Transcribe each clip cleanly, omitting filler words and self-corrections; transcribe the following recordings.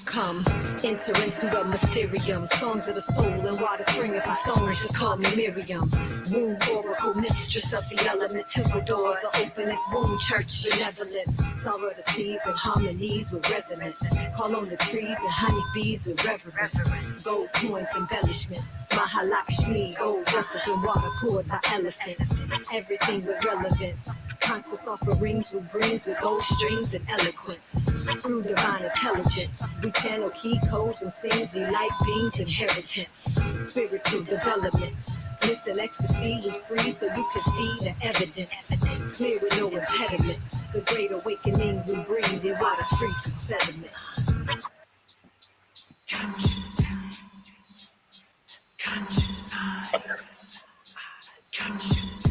Come, enter into the mysterium. Songs of the soul and water springing from stones. Just call me Miriam. Womb oracle, mistress of the elements. Temple doors are open as womb church benevolence. Star of the seas and harmonies with resonance. Call on the trees and honeybees with reverence. Gold coins, embellishments. Mahalakshmi, gold vessels and water poured by elephants. Everything with relevance. Conscious offerings with brings with gold strings and eloquence. Through divine intelligence, we channel key codes and things we like beings inheritance. Spiritual developments. Listen, ecstasy, we free so you can see the evidence. Clear with no impediments. The great awakening we bring, the water free from sediment. Conscious time. Conscious time. Conscious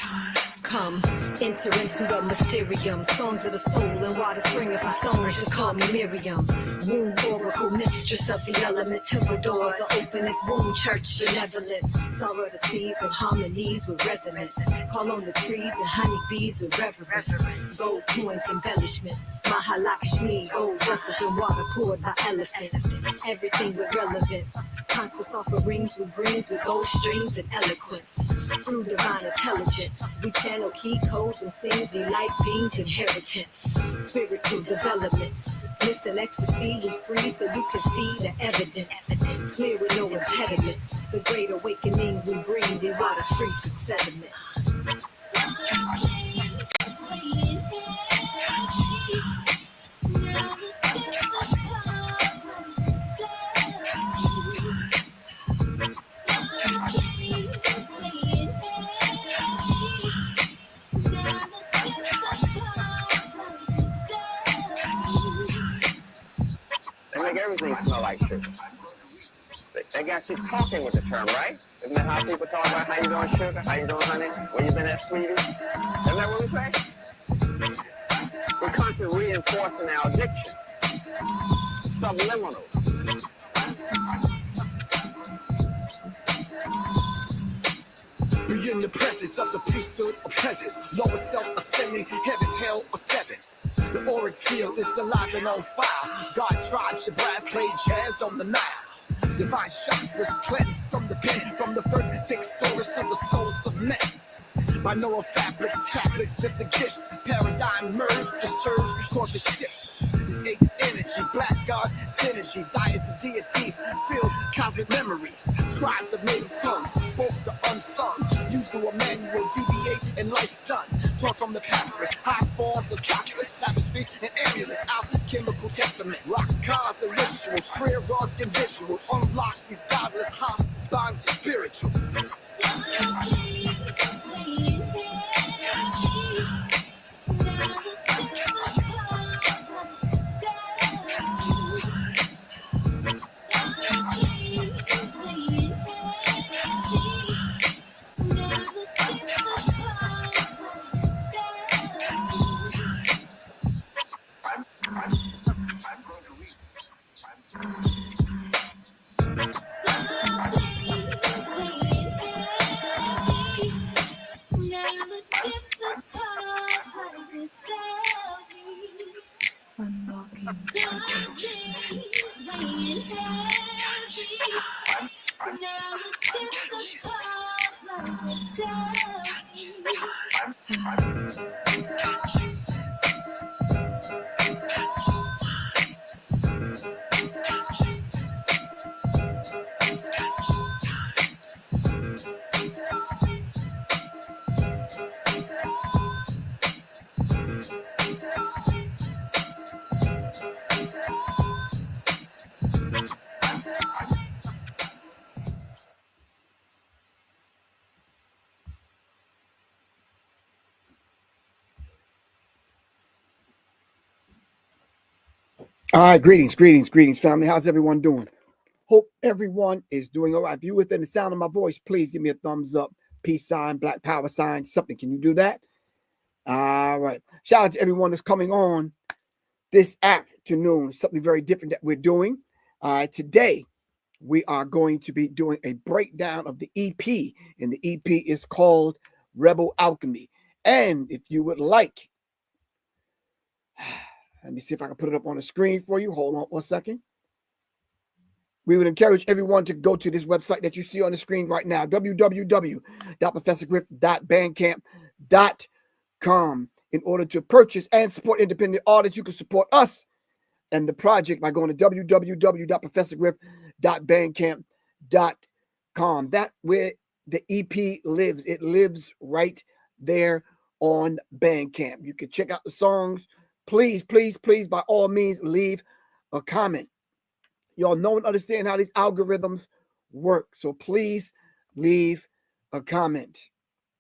time. Come, enter into the mysterium. Songs of the soul and water springing from stones. Just call me Miriam. Womb oracle, mistress of the elements. Temple doors are open as womb church benevolence. Star of the seas and harmonies with resonance. Call on the trees and honeybees with reverence. Gold coins, embellishments. Mahalakshmi, gold vessels and water poured by elephants. Everything with relevance. Conscious offerings with brings with gold strings and eloquence. Through divine intelligence, we channel key codes and things we like beings inheritance. Spiritual developments. Listen, ecstasy, we free so you can see the evidence. Clear with no impediments. The great awakening we bring, the water free from sediment. They make everything smell like sugar. They got you talking with the term, right? Isn't that how people talk about how you doing, sugar? How you doing, honey? Where you been at, sweetie? Isn't that what we say? We're constantly reinforcing our addiction. Subliminal. We in the presence of the priesthood of presence. Lower self ascending, heaven, hell, or seven. The auric field is alive and on fire. God tribes should brass play jazz on the Nile. Divine chakras cleansed from the pen, from the first six sources of the souls of men. Binaural fabrics, tablets, lift the gifts. Paradigm merge, the surge, cause the shifts. This aches energy, black god synergy. Diets of deities, filled cosmic memories. Scribes of native tongues, spoke the unsung. Usual manual, deviate, and life's done. Torn from the papyrus, high forms of chocolates, tapestries, and amulets. Alchemical testament, rock cars and rituals. Prayer rocked individuals, unlock these godless hosts, bound to spirituals. All right, greetings, family. How's everyone doing? Hope everyone is doing all right. If you're within the sound of my voice, please give me a thumbs up, peace sign, black power sign, something. Can you do that? All right. Shout out to everyone that's coming on this afternoon. Something very different that we're doing. Today, we are going to be doing a breakdown of the EP, and the EP is called Rebel Alchemy. And if you would like, let me see if I can put it up on the screen for you. Hold on 1 second. We would encourage everyone to go to this website that you see on the screen right now, www.professorgriff.bandcamp.com. In order to purchase and support independent artists, you can support us and the project by going to www.professorgriff.bandcamp.com. That's where the EP lives. It lives right there on Bandcamp. You can check out the songs. Please, by all means, leave a comment. Y'all know and understand how these algorithms work. So please leave a comment.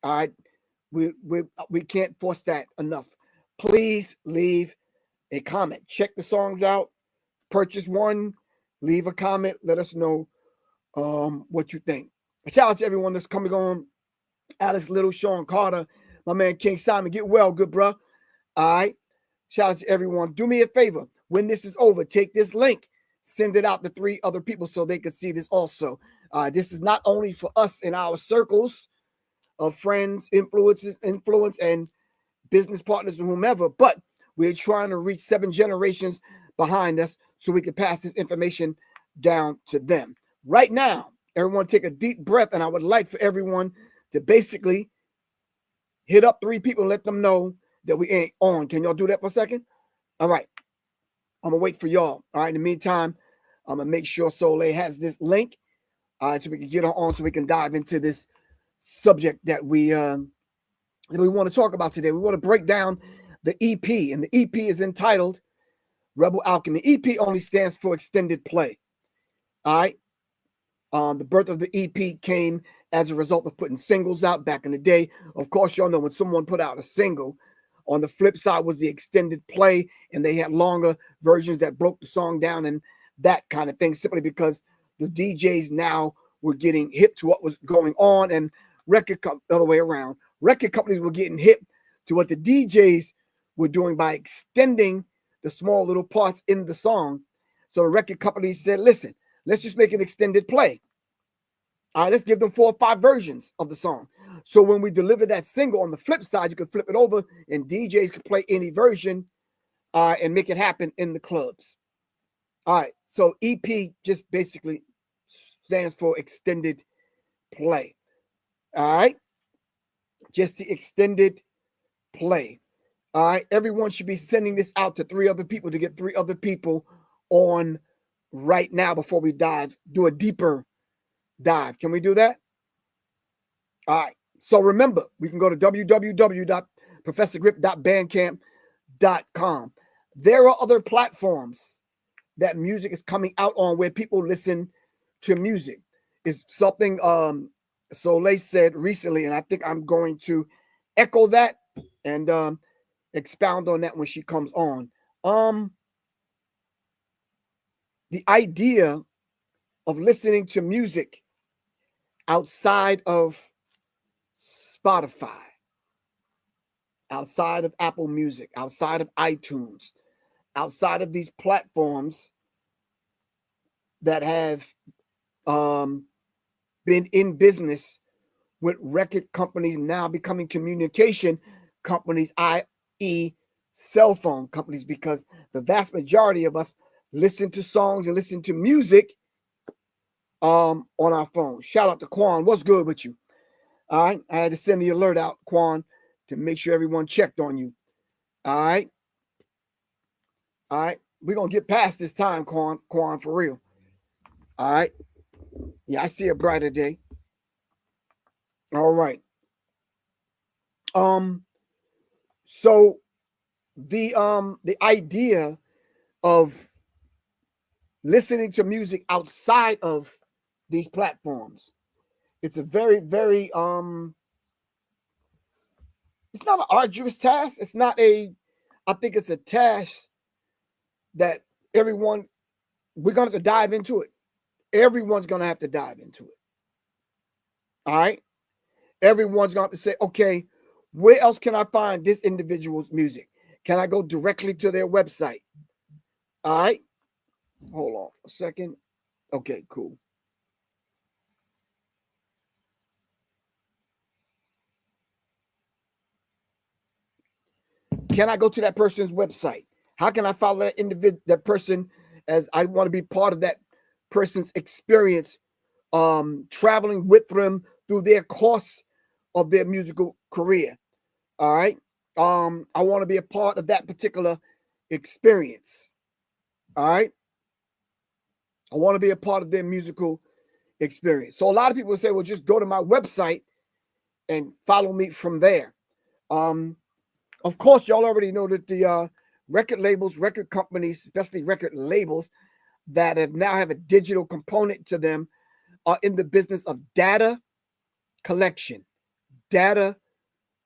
All right. We can't force that enough. Please leave a comment. Check the songs out. Purchase one. Leave a comment. Let us know what you think. Shout out to everyone that's coming on. Alex Little, Sean Carter, my man King Simon. Get well, good bro. All right. Shout out to everyone. Do me a favor. When this is over, take this link, send it out to 3 other people so they can see this also. This is not only for us in our circles of friends, influence, and business partners and whomever, but we're trying to reach 7 generations behind us so we can pass this information down to them. Right now, everyone take a deep breath, and I would like for everyone to basically hit up 3 people and let them know that we ain't on. Can y'all do that for a second? All right. I'm going to wait for y'all. All right. In the meantime, I'm going to make sure Solé has this link so we can get on so we can dive into this subject that we want to talk about today. We want to break down the EP, and the EP is entitled Rebel Alchemy. EP only stands for extended play. All right. The birth of the EP came as a result of putting singles out back in the day. Of course, y'all know when someone put out a single, on the flip side was the extended play, and they had longer versions that broke the song down and that kind of thing, simply because the DJs now were getting hip to what was going on, and the other way around. Record companies were getting hip to what the DJs were doing by extending the small little parts in the song. So the record companies said, listen, let's just make an extended play. All right, let's give them 4 or 5 versions of the song. So when we deliver that single, on the flip side, you can flip it over and DJs can play any version and make it happen in the clubs. All right, so EP just basically stands for extended play. All right, just the extended play. All right, everyone should be sending this out to 3 other people to get 3 other people on right now before we do a deeper dive. Can we do that? All right. So remember, we can go to www.professorgriff.bandcamp.com. There are other platforms that music is coming out on where people listen to music. It's something Solé said recently, and I think I'm going to echo that and expound on that when she comes on. The idea of listening to music outside of Spotify, outside of Apple Music, outside of iTunes, outside of these platforms that have been in business with record companies now becoming communication companies, i.e. cell phone companies, because the vast majority of us listen to songs and listen to music on our phone. Shout out to Quan. What's good with you? All right. I had to send the alert out, Quan, to make sure everyone checked on you. All right. All right. We're going to get past this time, Quan, for real. All right. Yeah, I see a brighter day. All right. So the idea of listening to music outside of these platforms, it's a very, very it's not an arduous task. It's not I think it's a task that we're gonna have to dive into it. Everyone's gonna have to dive into it. All right. Everyone's gonna have to say, okay, where else can I find this individual's music? Can I go directly to their website? All right. Hold on a second. Okay, cool. Can I go to that person's website? How can I follow that person, as I want to be part of that person's experience, traveling with them through their course of their musical career? All right. I want to be a part of that particular experience. All right. I want to be a part of their musical experience. So a lot of people say, well, just go to my website and follow me from there. Of course, y'all already know that the record labels, record companies, especially record labels that now have a digital component to them, are in the business of data collection. Data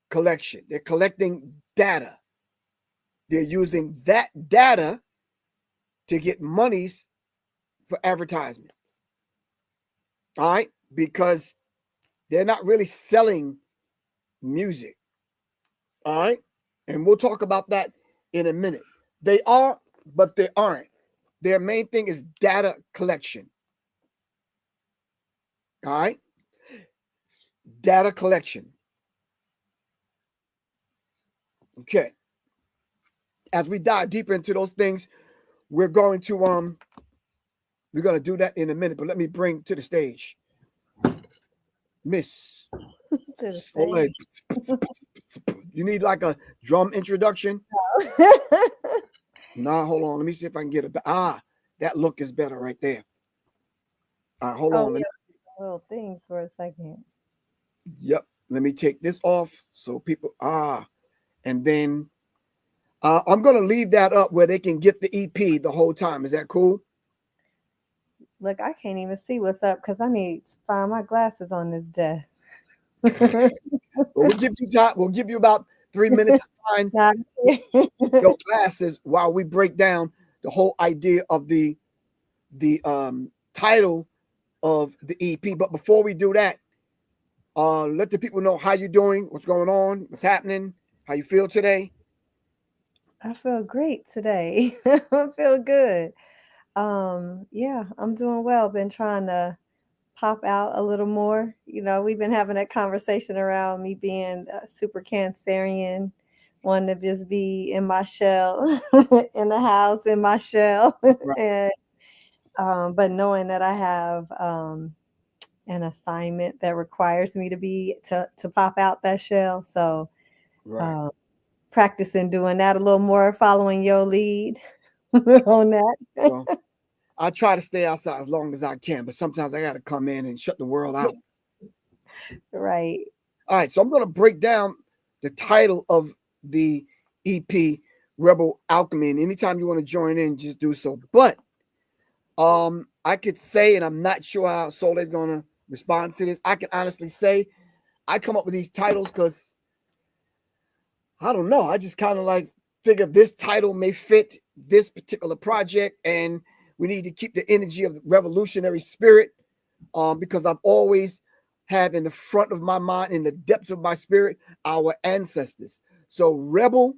collection. They're collecting data. They're using that data to get monies for advertisements. All right? Because they're not really selling music. All right? And we'll talk about that in a minute. They are, but they aren't. Their main thing is data collection. All right? Data collection. Okay. As we dive deeper into those things, we're going to do that in a minute, but let me bring to the stage Miss Solé. You need like a drum introduction? Nah, hold on. Let me see if I can get it. That look is better right there. All right, hold on. Yeah, little things for a second. Yep. Let me take this off so people and then I'm gonna leave that up where they can get the EP the whole time. Is that cool? Look, I can't even see what's up because I need to find my glasses on this desk. We'll give you time. We'll give you about 3 minutes to find your glasses while we break down the whole idea of the title of the EP. But before we do that, let the people know how you're doing, what's going on, what's happening, how you feel today. I feel great today. I feel good. Yeah, I'm doing well. Been trying to pop out a little more. You know, we've been having that conversation around me being super Cancerian, wanting to just be in my shell, in the house, in my shell. Right. And but knowing that I have an assignment that requires me to pop out that shell. So right. Practicing doing that a little more, following your lead on that. Well, I try to stay outside as long as I can, but sometimes I got to come in and shut the world out. Right. All right. So I'm going to break down the title of the EP, Rebel Alchemy. And anytime you want to join in, just do so. But I could say, and I'm not sure how Solé is going to respond to this. I can honestly say I come up with these titles because I don't know. I just kind of like figure this title may fit this particular project, and we need to keep the energy of the revolutionary spirit because I've always have in the front of my mind, in the depths of my spirit, our ancestors. So Rebel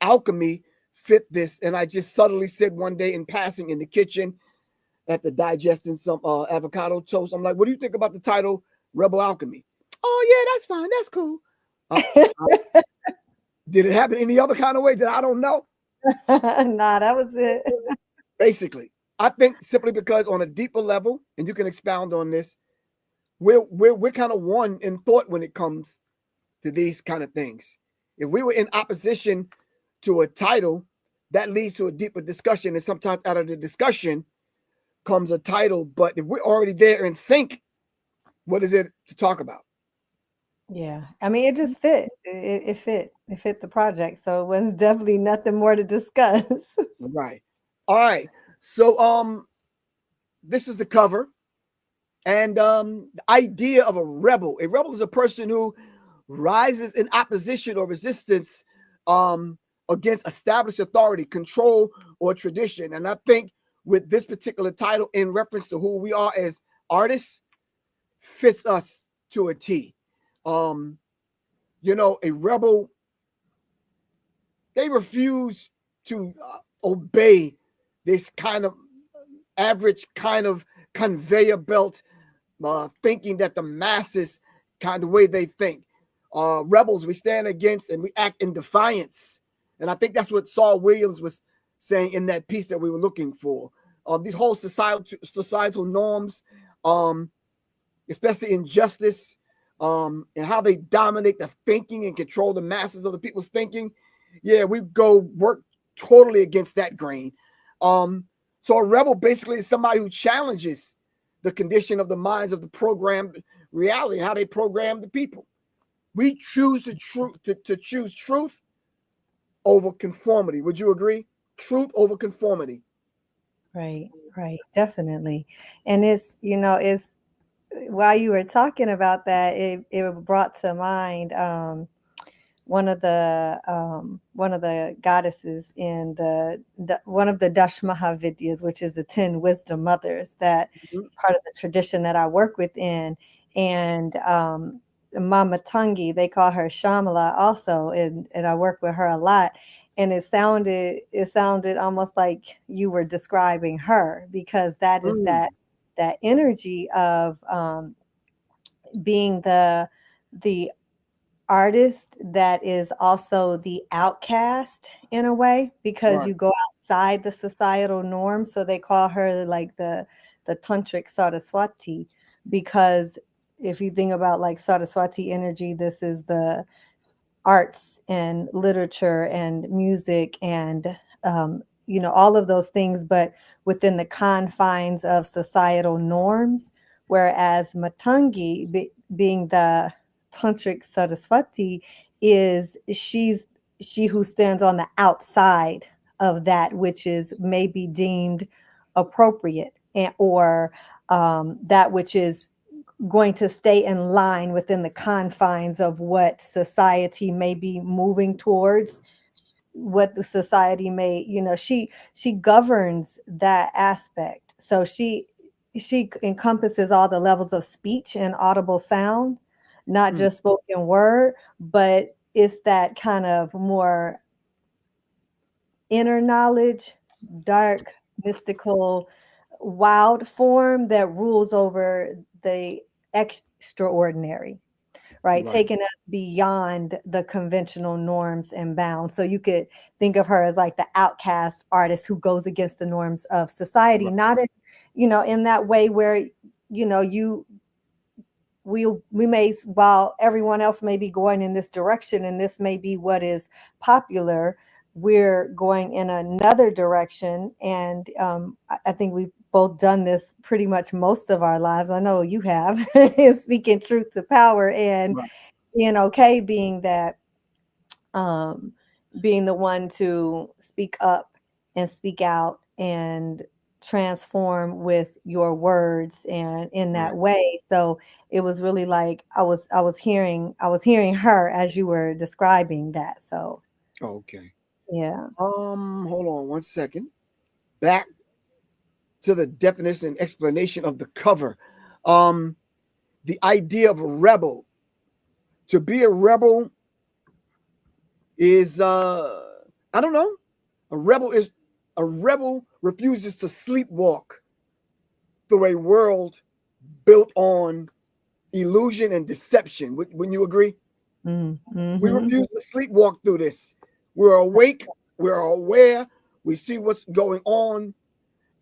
Alchemy fit this. And I just subtly said one day in passing in the kitchen after digesting some avocado toast, I'm like, what do you think about the title Rebel Alchemy? Oh, yeah, that's fine. That's cool. Did it happen any other kind of way that I don't know? Nah, that was it. Basically. I think simply because on a deeper level, and you can expound on this, we're kind of one in thought when it comes to these kind of things. If we were in opposition to a title, that leads to a deeper discussion, and sometimes out of the discussion comes a title. But if we're already there in sync, what is it to talk about? Yeah, I mean, it just fit. It fit the project, so it was definitely nothing more to discuss. Right. All right. So this is the cover. And the idea of a rebel. A rebel is a person who rises in opposition or resistance against established authority, control, or tradition. And I think with this particular title, in reference to who we are as artists, fits us to a T. A rebel, they refuse to obey this kind of average kind of conveyor belt thinking that the masses kind of way they think. Rebels, we stand against and we act in defiance. And I think that's what Saul Williams was saying in that piece that we were looking for. These whole societal norms, especially injustice, and how they dominate the thinking and control the masses of the people's thinking. Yeah, we go work totally against that grain. So a rebel basically is somebody who challenges the condition of the minds of the programmed reality, how they program the people. We choose to choose truth over conformity. Would you agree? Truth over conformity. Right, definitely. And it's while you were talking about that, it brought to mind one of the goddesses in one of the Dashmahavidyas, which is the 10 wisdom mothers, that part of the tradition that I work within. And Mama Tungi, they call her Shamala also, and I work with her a lot. And it sounded almost like you were describing her, because that is that energy of being the artist that is also the outcast in a way, because you go outside the societal norm. So they call her like the tantric Saraswati, because if you think about like Saraswati energy, this is the arts and literature and music and all of those things, but within the confines of societal norms. Whereas Matangi, being the tantric Saraswati, is she who stands on the outside of that which is maybe deemed appropriate, or that which is going to stay in line within the confines of what society may be moving towards, what the society may, she governs that aspect. So she encompasses all the levels of speech and audible sound, not just spoken word, but it's that kind of more inner knowledge, dark, mystical, wild form that rules over the extraordinary, right? Taking us beyond the conventional norms and bounds. So you could think of her as like the outcast artist who goes against the norms of society, not in, in that way where, we may, while everyone else may be going in this direction and this may be what is popular, we're going in another direction. And I think we've both done this pretty much most of our lives. I know you have, speaking truth to power, and being okay being that, being the one to speak up and speak out and transform with your words and in that way. So it was really like I was hearing her as you were describing that. So okay. Yeah. Hold on one second. Back to the definition and explanation of the cover. The idea of a rebel. To be a rebel is I don't know. A rebel refuses to sleepwalk through a world built on illusion and deception. Wouldn't you agree? Mm-hmm. We refuse to sleepwalk through this. We're awake, we're aware, we see what's going on,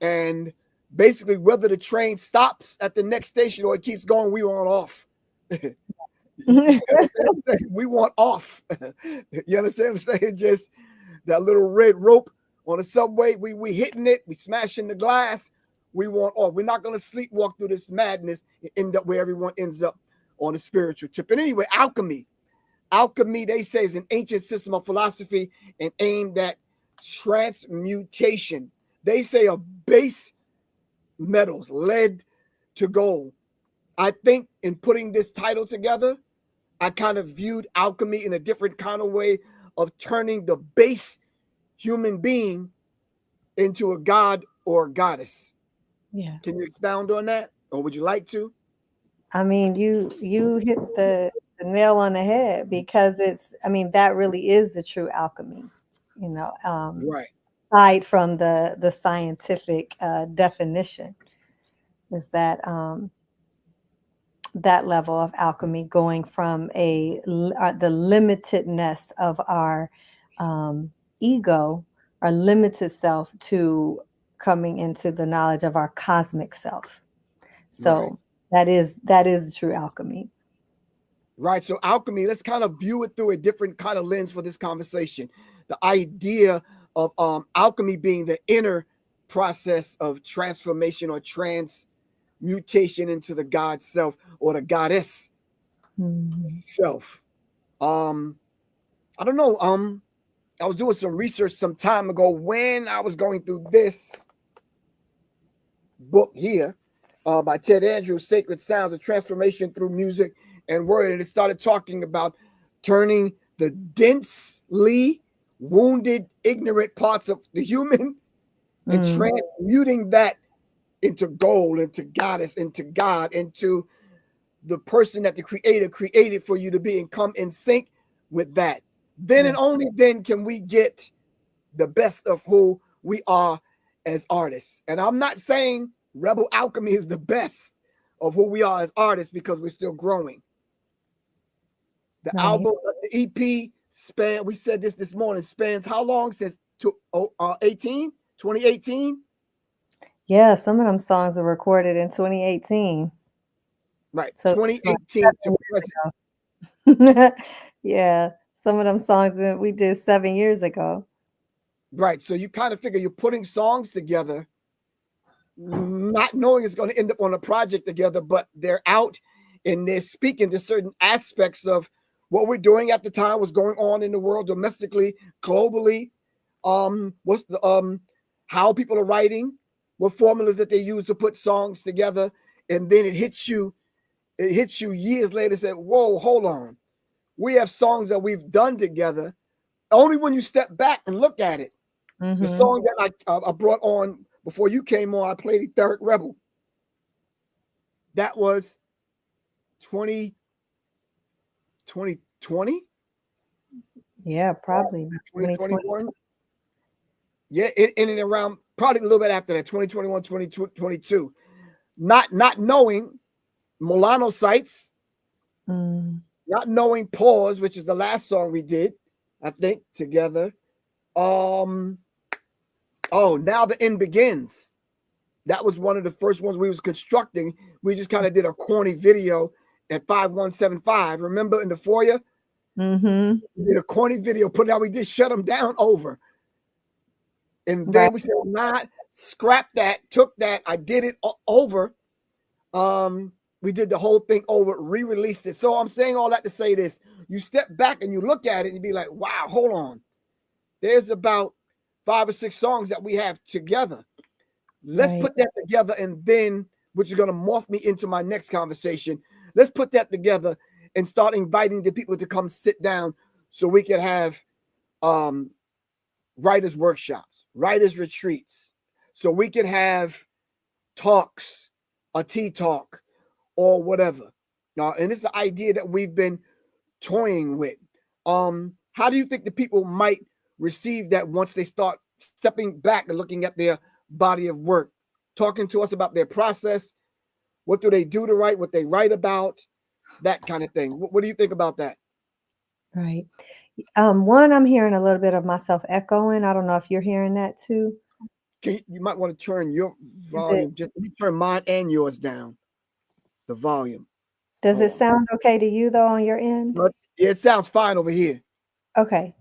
And basically, whether the train stops at the next station or it keeps going, we want off. We want off. You understand what I'm saying? Just that little red rope on the subway, we hitting it, we smashing the glass, we want off. We're not going to sleepwalk through this madness and end up where everyone ends up on a spiritual trip. And anyway, alchemy. Alchemy, they say, is an ancient system of philosophy and aimed at transmutation. They say of base metals, lead to gold. I think in putting this title together, I kind of viewed alchemy in a different kind of way of turning the base human being into a god or a goddess. Yeah. Can you expound on that, or would you like to? I mean, you hit the nail on the head, because that really is the true alchemy, Right. aside from the scientific definition, is that that level of alchemy, going from the limitedness of our ego, our limited self, to coming into the knowledge of our cosmic self. So that is true alchemy. Right. So alchemy, let's kind of view it through a different kind of lens for this conversation. The idea of alchemy being the inner process of transformation or transmutation into the God self or the goddess self. I don't know. I was doing some research some time ago when I was going through this book here by Ted Andrews, Sacred Sounds of Transformation Through Music and Word. And it started talking about turning the densely wounded, ignorant parts of the human and transmuting that into gold, into goddess, into God, into the person that the creator created for you to be, and come in sync with that. Then and only then can we get the best of who we are as artists. And I'm not saying Rebel Alchemy is the best of who we are as artists, because we're still growing. The album, the EP span, we said this morning, spans how long? Since 2018? Yeah, some of them songs are recorded in 2018. Right, so 2018 to present. Yeah, some of them songs we did 7 years ago. Right, so you kind of figure you're putting songs together, not knowing it's going to end up on a project together, but they're out and they're speaking to certain aspects of what we're doing at the time, what's going on in the world, domestically, globally. What's the how people are writing, what formulas that they use to put songs together, and then it hits you years later. Say, whoa, hold on, we have songs that we've done together. Only when you step back and look at it. The song that I brought on before you came on, I played Etheric Rebel. That was 2020? Yeah, probably 2021. Yeah, in and around, probably a little bit after that, 2021, 2022. Not knowing melanocytes, not knowing Pause, which is the last song we did, I think, together. Now the End Begins. That was one of the first ones we was constructing. We just kind of did a corny video at 5175. Remember, in the foyer? We did a corny video, put it out. We did shut them down over. And then we said, nah, scrap that, took that. I did it over. We did the whole thing over, re-released it. So I'm saying all that to say this. You step back and you look at it and you be like, wow, hold on. There's about 5 or 6 songs that we have together. Let's put that together, and then, which is going to morph me into my next conversation, let's put that together and start inviting the people to come sit down so we can have writers' workshops, writers' retreats, so we can have talks, a tea talk, or whatever. And it's the idea that we've been toying with. How do you think the people might receive that once they start stepping back and looking at their body of work, talking to us about their process? What do they do to write, what they write about, that kind of thing? What do you think about that? Right. One, I'm hearing a little bit of myself echoing. I don't know if you're hearing that too. You might want to turn your Is volume. Just let me turn mine and yours down. The volume. does Hold it on. sound okay to you though on your end? But yeah, it sounds fine over here. Okay.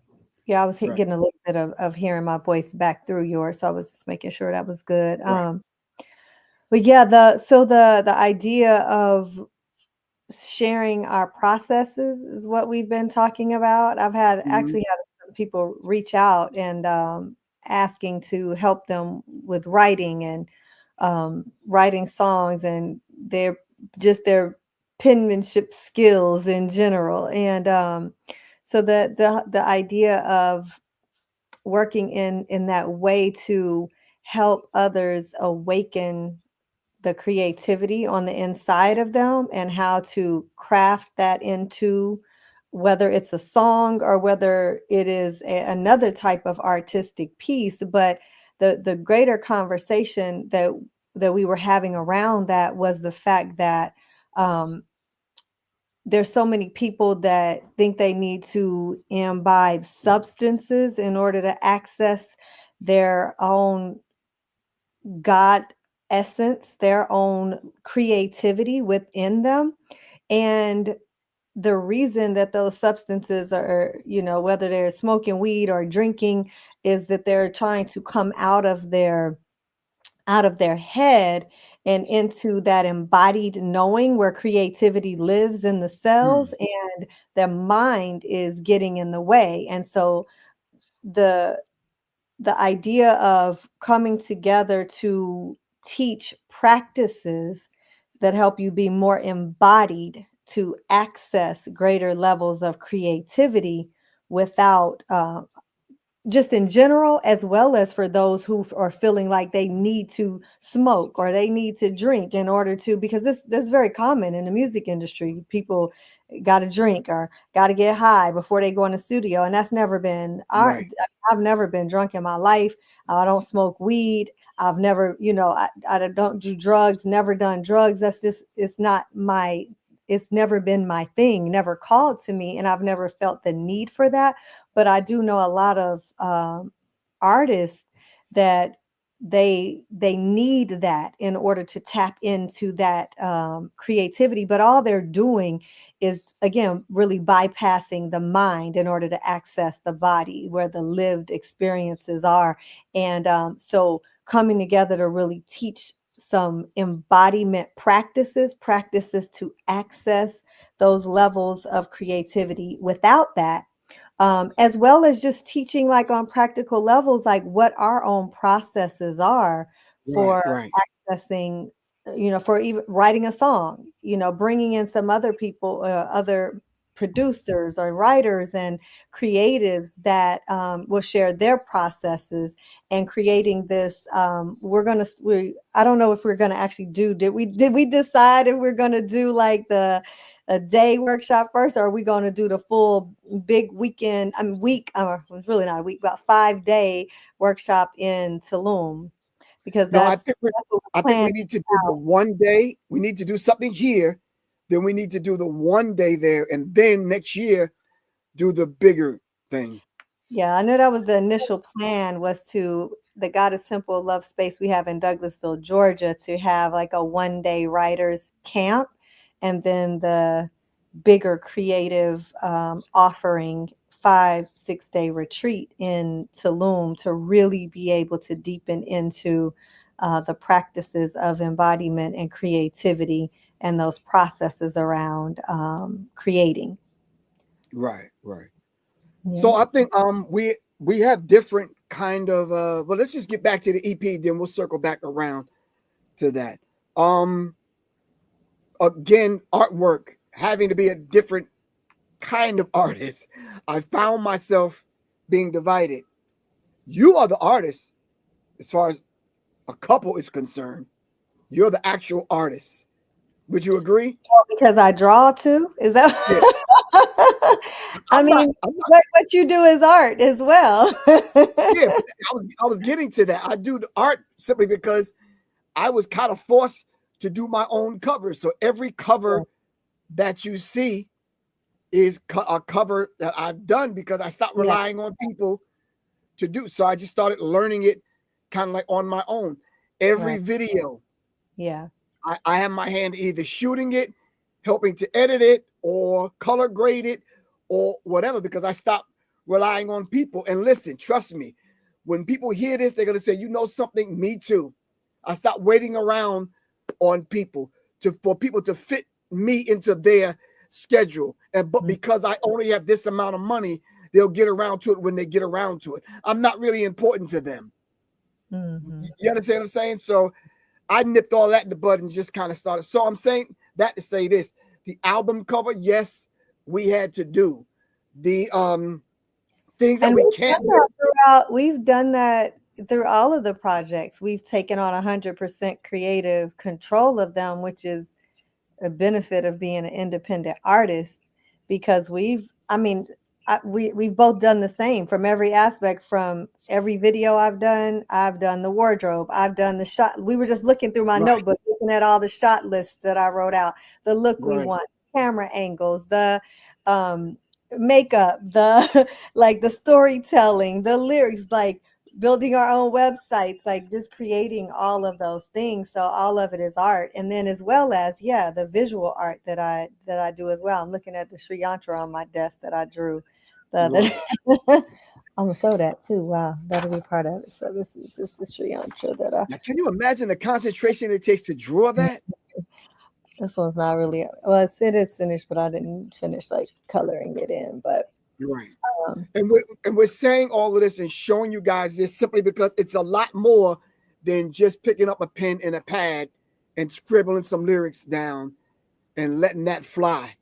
Yeah, I was Right. getting a little bit of hearing my voice back through yours, so I was just making sure that was good. Right. But yeah, the idea of sharing our processes is what we've been talking about. I've Mhm. had some people reach out and asking to help them with writing and writing songs and their penmanship skills in general. And so the idea of working in that way to help others awaken the creativity on the inside of them and how to craft that into whether it's a song or whether it is another type of artistic piece. But the greater conversation that we were having around that was the fact that um, there's so many people that think they need to imbibe substances in order to access their own God essence, their own creativity within them. And the reason that those substances are, whether they're smoking weed or drinking, is that they're trying to come out of their head and into that embodied knowing where creativity lives in the cells, Mm. and their mind is getting in the way. And so the the idea of coming together to teach practices that help you be more embodied to access greater levels of creativity without just in general, as well as for those who are feeling like they need to smoke or they need to drink in order to, because this is very common in the music industry. People got to drink or got to get high before they go in the studio, and that's never been our. Right. I've never been drunk in my life. I don't smoke weed. I've never, I don't do drugs. Never done drugs. That's just, it's not my. It's never been my thing. Never called to me, and I've never felt the need for that. But I do know a lot of artists that they need that in order to tap into that creativity. But all they're doing is, again, really bypassing the mind in order to access the body where the lived experiences are. And so coming together to really teach some embodiment practices to access those levels of creativity without that, as well as just teaching like on practical levels, like what our own processes are Right. for Right. accessing, for even writing a song, bringing in some other people, other producers or writers and creatives that will share their processes and creating this. I don't know if we're gonna actually did we decide if we're gonna do like a day workshop first, or are we going to do the full big weekend? I mean, it's really not a week, about 5-day workshop in Tulum, because No, that's what I we're think we planning need to do the one day. We need to do something here. Then we need to do the one day there, and then next year do the bigger thing. Yeah, I know that was the initial plan, was to the God is Simple Love Space we have in Douglasville, Georgia, to have like a 1-day writers camp, and then the bigger creative offering 5-6 day retreat in Tulum to really be able to deepen into the practices of embodiment and creativity and those processes around creating. Right. Right. So Yeah. I think we have different kind of well, let's just get back to the EP, then we'll circle back around to that. Um Again, artwork having to be a different kind of artist. I found myself being divided. You are the artist as far as a couple is concerned. You're the actual artist. Would you agree? Because I draw too? Is that Yeah. I mean, I'm not what you do is art as well. yeah, but I was getting to that. I do the art simply because I was kind of forced to do my own cover. So every cover that you see is a cover that I've done because I stopped Yeah. relying on people to do. So I just started learning it kind of like on my own. Every Right. video, Yeah. I have my hand either shooting it, helping to edit it, or color grade it, or whatever, because I stopped relying on people. And listen, trust me, when people hear this, they're going to say, you know something, me too. I stopped waiting around on people for people to fit me into their schedule. But because I only have this amount of money, they'll get around to it when they get around to it. I'm not really important to them. Mm-hmm. You understand what I'm saying? So I nipped all that in the bud and just kind of started. So I'm saying that to say this: the album cover, yes, we had to do the things that And we can't do. we've done that through all of the projects. We've taken on 100% creative control of them, which is a benefit of being an independent artist, because we've both done the same from every aspect. From every video I've done the wardrobe, I've done the shot. We were just looking through my notebook, looking at all the shot lists that I wrote out, the look we want, camera angles, the makeup, the like the storytelling, the lyrics, like building our own websites, like just creating all of those things. So all of it is art. And then as well as, the visual art that I do as well. I'm looking at the Sri Yantra on my desk that I drew the other day. I'm gonna show that too. Wow, that'll be part of it. So this is just the Sri Yantra that I. Now, can you imagine the concentration it takes to draw that? This one's not really, well, it is finished, but I didn't finish like coloring it in. But right. And we're saying all of this and showing you guys this simply because it's a lot more than just picking up a pen and a pad and scribbling some lyrics down and letting that fly.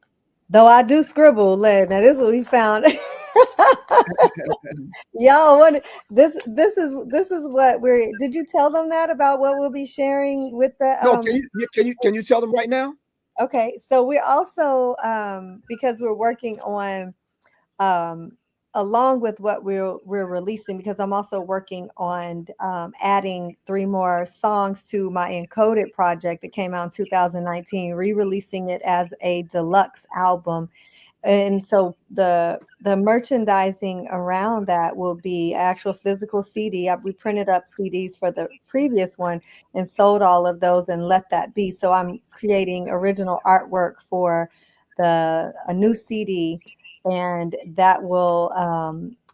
Though I do scribble, now this is what we found. Y'all, this is what we're. Did you tell them that about what we'll be sharing with the? No, can you tell them right now? Okay, so we're also because we're working on along with what we're releasing, because I'm also working on adding 3 more songs to my Encoded project that came out in 2019, re-releasing it as a deluxe album. And so the merchandising around that will be actual physical CD. We printed up CDs for the previous one and sold all of those and let that be. So I'm creating original artwork for a new CD, and that will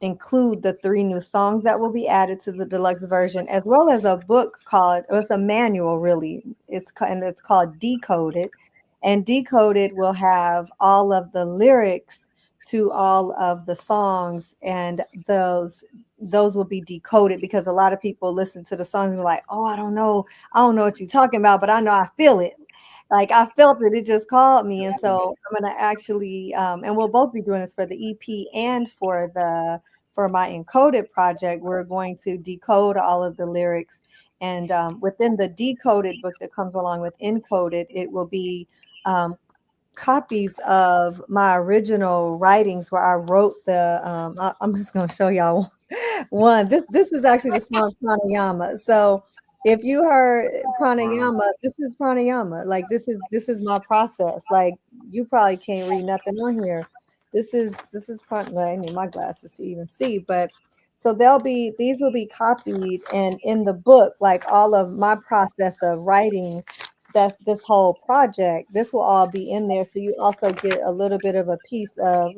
include the 3 new songs that will be added to the deluxe version, as well as a book it's a manual really. It's called Decoded. And Decoded will have all of the lyrics to all of the songs, and those will be decoded, because a lot of people listen to the songs and are like, oh, I don't know what you're talking about, but I know I feel it. Like I felt it, it just called me. And so I'm gonna actually and we'll both be doing this for the EP and for my Encoded project. We're going to decode all of the lyrics, and within the Decoded book that comes along with Encoded, it will be copies of my original writings where I wrote the I'm just going to show y'all one. This is actually the song Pranayama. So if you heard Pranayama, this is Pranayama. Like this is my process. Like you probably can't read nothing on here. This is Pranayama. I need my glasses to even see, but so these will be copied, and in the book, like all of my process of writing this whole project, this will all be in there. So you also get a little bit of a piece of,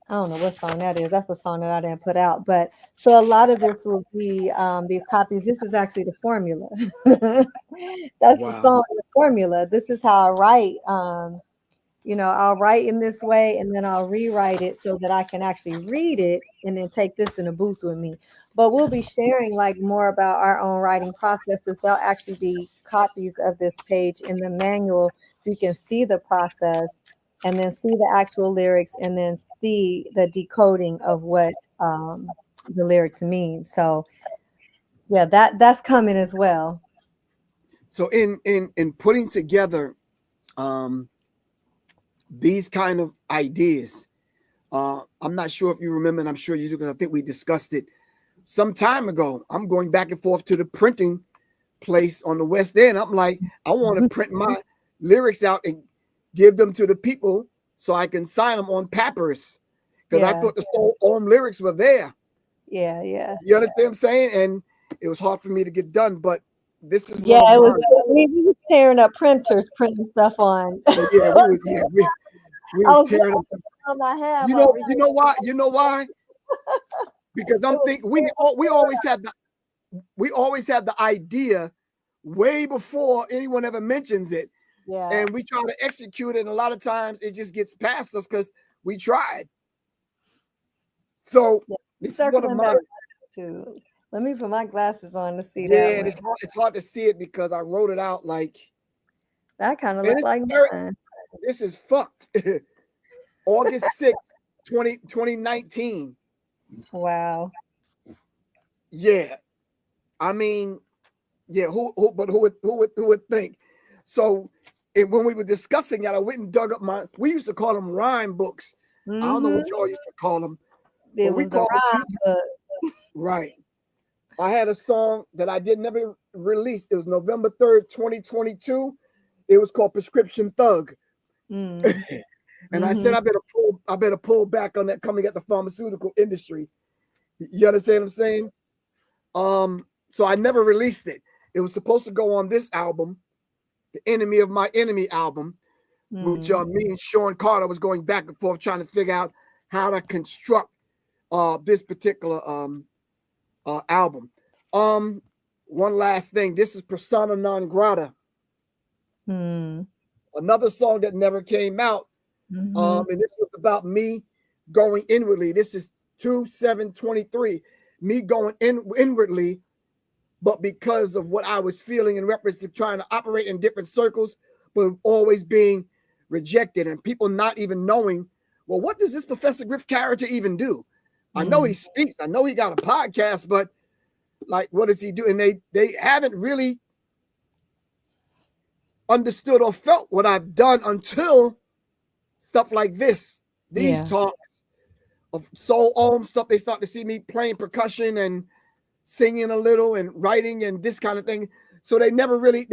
I don't know what song that is. That's a song that I didn't put out. But so a lot of this will be these copies. This is actually the formula. That's the song, the formula. This is how I write. I'll write in this way, and then I'll rewrite it so that I can actually read it and then take this in a booth with me. But we'll be sharing like more about our own writing processes. There'll actually be copies of this page in the manual, so you can see the process and then see the actual lyrics and then see the decoding of what the lyrics mean. So yeah, that's coming as well. So in putting together these kind of ideas, I'm not sure if you remember, and I'm sure you do, because I think we discussed it some time ago. I'm going back and forth to the printing place on the West End. I'm like, I want to print my lyrics out and give them to the people so I can sign them on papyrus, because I thought the Soul lyrics were there. Yeah. You understand what I'm saying? it was hard for me to get done. But this is Yeah, one of it was. mine. We were tearing up printers, printing stuff on. Yeah, we I was was tearing up. on I have You over know why? You know why? Because I'm thinking we always had the idea way before anyone ever mentions it, Yeah. and we try to execute it. And a lot of times it just gets past us because we tried. So this is one of my. Let me put my glasses on to see that. Yeah, it's hard to see it because I wrote it out like that kind of looks like mine. This is fucked. August 6th, 2019. Wow. Yeah. I mean, yeah, who would think? So when we were discussing it, I went and dug up we used to call them rhyme books. I don't know what y'all used to call them. It was the rhyme book. Right. I had a song that I did never release. It was November 3rd, 2022. It was called Prescription Thug. And I said I better pull back on that coming at the pharmaceutical industry. You understand what I'm saying? So I never released it. It was supposed to go on this album, The Enemy of My Enemy album, which me and Sean Carter was going back and forth trying to figure out how to construct this particular album. One last thing. This is Persona Non Grata. Another song that never came out. And this was about me going inwardly. This is 2/7/23. Me going inwardly, but because of what I was feeling in reference to trying to operate in different circles, but always being rejected and people not even knowing, well, what does this Professor Griff character even do? I know he speaks. I know he got a podcast, but like, what does he do? And they haven't really understood or felt what I've done until stuff like this, these talks of soul stuff. They start to see me playing percussion and singing a little and writing and this kind of thing. So they never really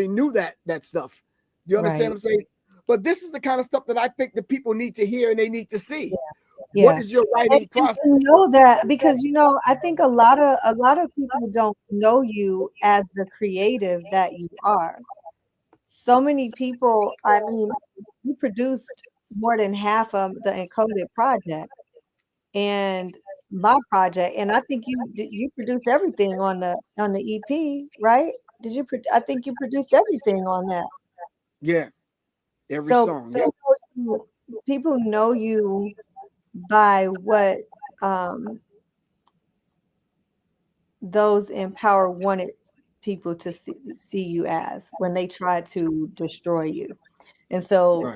knew that stuff. You understand what I'm saying? But this is the kind of stuff that I think that people need to hear and they need to see. What is your writing process? You know that because I think a lot of people don't know you as the creative that you are. So many people, I mean, you produced more than half of the Encoded project and my project, and I think you produced everything on the EP, right? Did you? I think you produced everything on that. Yeah, every song. Yeah. People know you by what those in power wanted people to see you as when they tried to destroy you. And so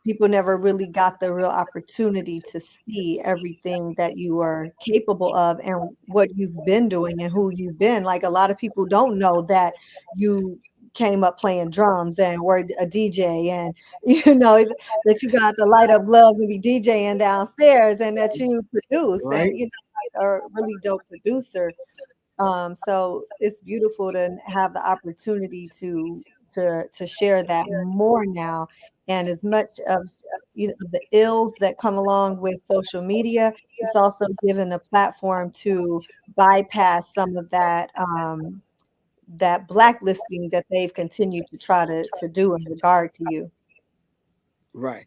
people never really got the real opportunity to see everything that you are capable of and what you've been doing and who you've been. Like a lot of people don't know that you came up playing drums and were a DJ and that you got the light up gloves and be DJing downstairs and that you produce and are a really dope producer. So it's beautiful to have the opportunity to share that more now. And as much of the ills that come along with social media, it's also given a platform to bypass some of that that blacklisting that they've continued to try to do in regard to you. Right.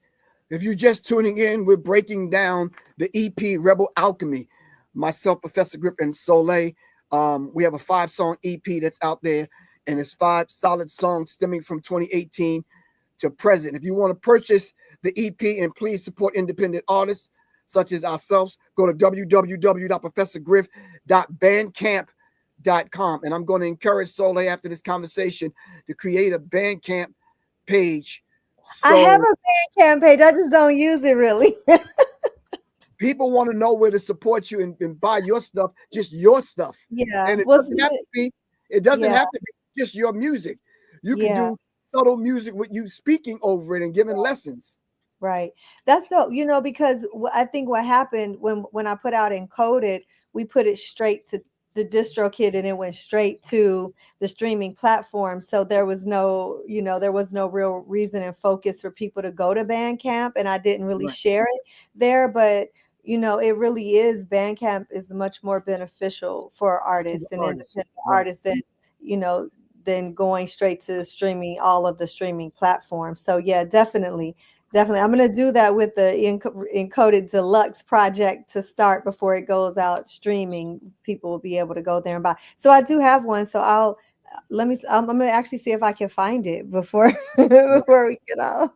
If you're just tuning in, we're breaking down the EP Rebel Alchemy. Myself, Professor Griff, and Solé. We have a 5-song EP that's out there, and it's 5 solid songs stemming from 2018 to present. If you want to purchase the EP and please support independent artists such as ourselves, go to www.professorgriff.bandcamp.com. And I'm going to encourage Solé after this conversation to create a Bandcamp page. I have a Bandcamp page. I just don't use it really. People want to know where to support you and buy your stuff, just your stuff. Yeah. And it doesn't have to be just your music. You can do subtle music with you speaking over it and giving lessons. Right. That's so, because I think what happened when I put out Encoded, we put it straight to the DistroKid and it went straight to the streaming platform. So there was no real reason and focus for people to go to Bandcamp, and I didn't really share it there. But you know, it really is, Bandcamp is much more beneficial for artists and independent artists than, you know, than going straight to streaming, all of the streaming platforms. So yeah, definitely. I'm going to do that with the Encoded Deluxe project to start before it goes out streaming. People will be able to go there and buy. So I do have one. So I'm going to actually see if I can find it before before we get off.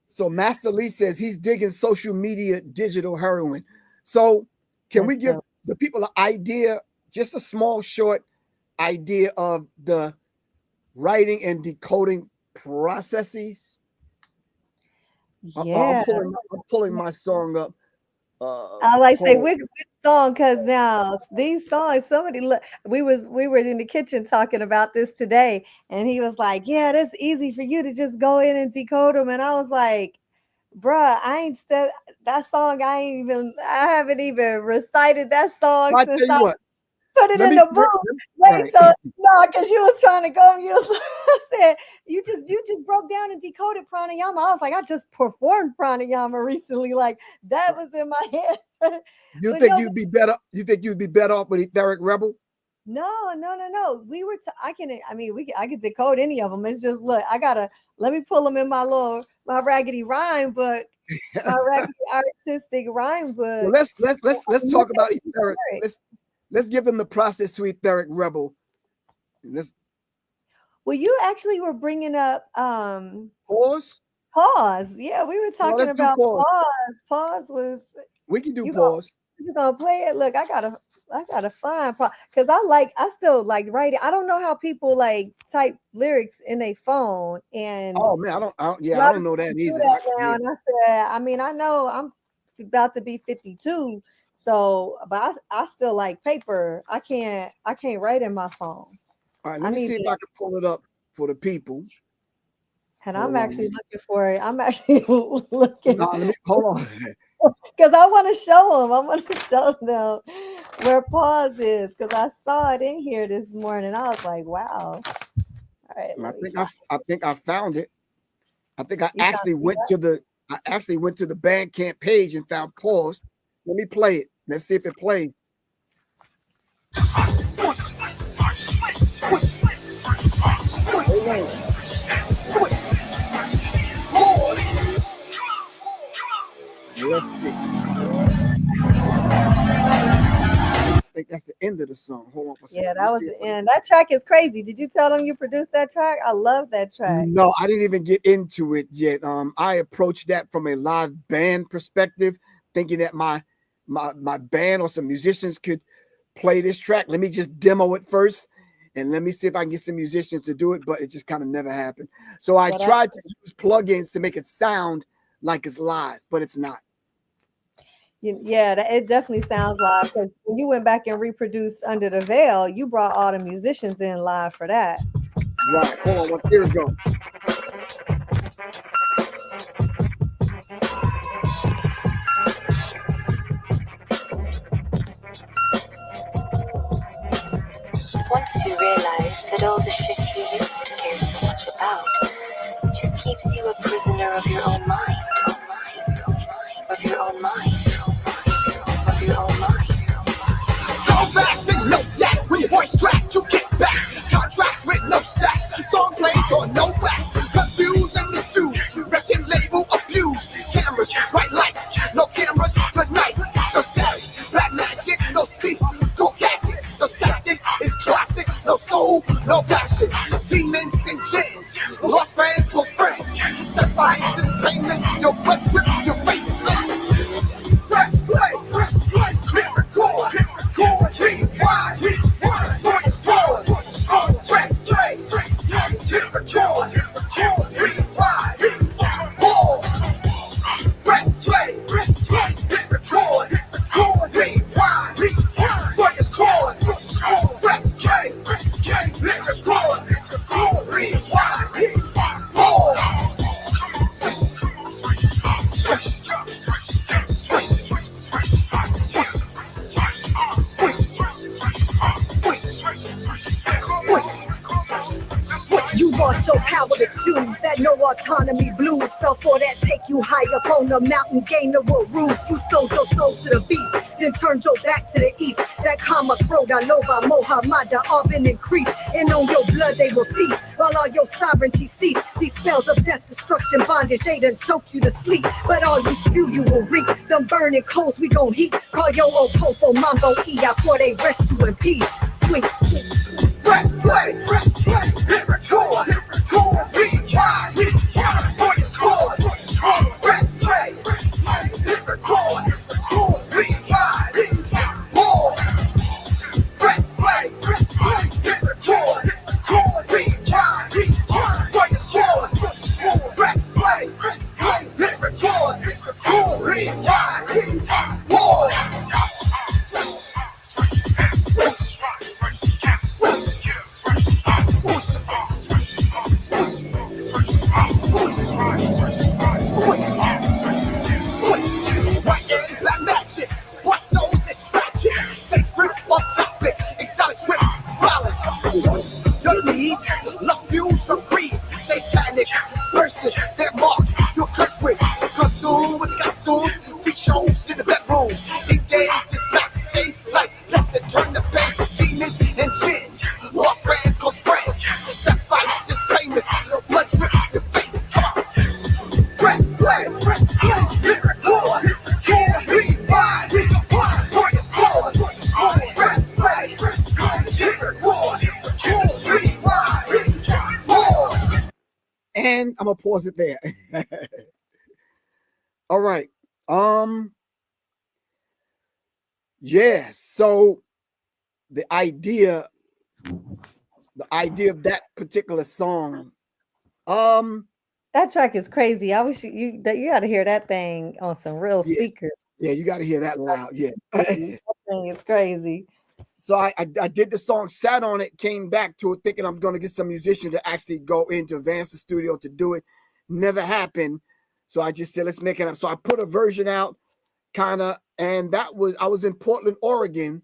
So Master Lee says he's digging social media digital heroin. So can we give the people an idea, just a small short idea of the writing and decoding processes? Yeah, I'm pulling my song up. I like say which song, because now these songs, we were in the kitchen talking about this today, and he was like, yeah, that's easy for you to just go in and decode them. And I was like, bruh, I ain't said that song. I haven't even recited that song since I put it in the book. Wait, so no, because you was trying to go mute. I said you just broke down and decoded pranayama. I was like, I just performed pranayama recently. Like that was in my head. You think you'd be better? You think you'd be better off with Etheric Rebel? No. We were. I could decode any of them. It's just look. Let me pull them in my raggedy rhyme book, my raggedy artistic rhyme book. Well, let's talk about Etheric. Let's give them the process to Etheric Rebel. Well, you actually were bringing up pause. Yeah, we were talking about pause. Pause was. We can do pause. You gonna play it? Look, I gotta find because I still like writing. I don't know how people like type lyrics in a phone and. Oh man, I don't know that either. That now, and I said, I know I'm about to be 52. So, but I still like paper. I can't write in my phone. All right, let me see if I can pull it up for the people. And I'm actually looking for it. I'm actually looking. No, hold on. Because I want to show them. I want to show them where pause is. Because I saw it in here this morning. I was like, wow. All right. I think I found it. I think I actually went to the Bandcamp page and found pause. Let me play it. Let's see if it plays. Let's see. I think that's the end of the song. Hold on for a second. Yeah, that was the end. That track is crazy. Did you tell them you produced that track? I love that track. No, I didn't even get into it yet. I approached that from a live band perspective, thinking that my band or some musicians could play this track. Let me just demo it first and let me see if I can get some musicians to do it, but it just kind of never happened. So I tried to use plugins to make it sound like it's live, but it's not. Yeah, it definitely sounds live because when you went back and reproduced Under the Veil, you brought all the musicians in live for that. Right. Hold on. Here we go. Once you realize that all the shit you used to care so much about just keeps you a prisoner of your own mind, of your own mind. So fast and no that when your voice track, you get back. Contracts with no stacks, song plays on no wax. Confused and misused, record label abused. Cameras, bright lights, no cameras, good night. No static, black magic, no speed, go tactic. Those tactics is classic, no soul, no passion. Demons and gins, lost fans, close friends. Sacrifices, payment, your blood drip, your face. Press play, hit record, rewind, for your sword. Press play, hit record, rewind, pause. Press play, hit record, rewind, for your sword. Press play, hit record, rewind, pause. You are so power to choose that no autonomy blues fell for that take You high up on the mountain, gain the world rules. You sold your soul to the beast, then turned your back to the east. That karma crowed all over Mohammed, all been increased. And on your blood they will feast, while all your sovereignty cease. These spells of death, destruction, bondage, they done choked you to sleep. But all you spew you will reap. Them burning coals we gon' heat. Call your old popo mambo ia, for they rest you in peace. Sweet. Press play, hit record, rewind, for your score. Press play, hit record, rewind, pause. Press play, hit record, rewind, for your score. Press play, hit record, rewind, pause. Your knees, lust fuels your breeze. Satanic person that marked your curse with. Consume with costumes, freak shows in the bedroom. Engage this backstage like lesson, turn the pain, demons and gins. Lost friends, close friends. Sacrifice is famous. Blood drip, your face. Come on. Press play, hit record, rewind, for your score. Press play, hit record. And I'm gonna pause it there. All right. Yeah, so the idea of that particular song, That track is crazy. I wish you got to hear that thing on some real speakers. yeah, you got to hear that loud. Yeah. That thing is crazy. So I did the song, sat on it, came back to it, thinking I'm going to get some musician to actually go into Advance the studio to do it. Never happened. So I just said, let's make it up. So I put a version out, kind of, and I was in Portland, Oregon,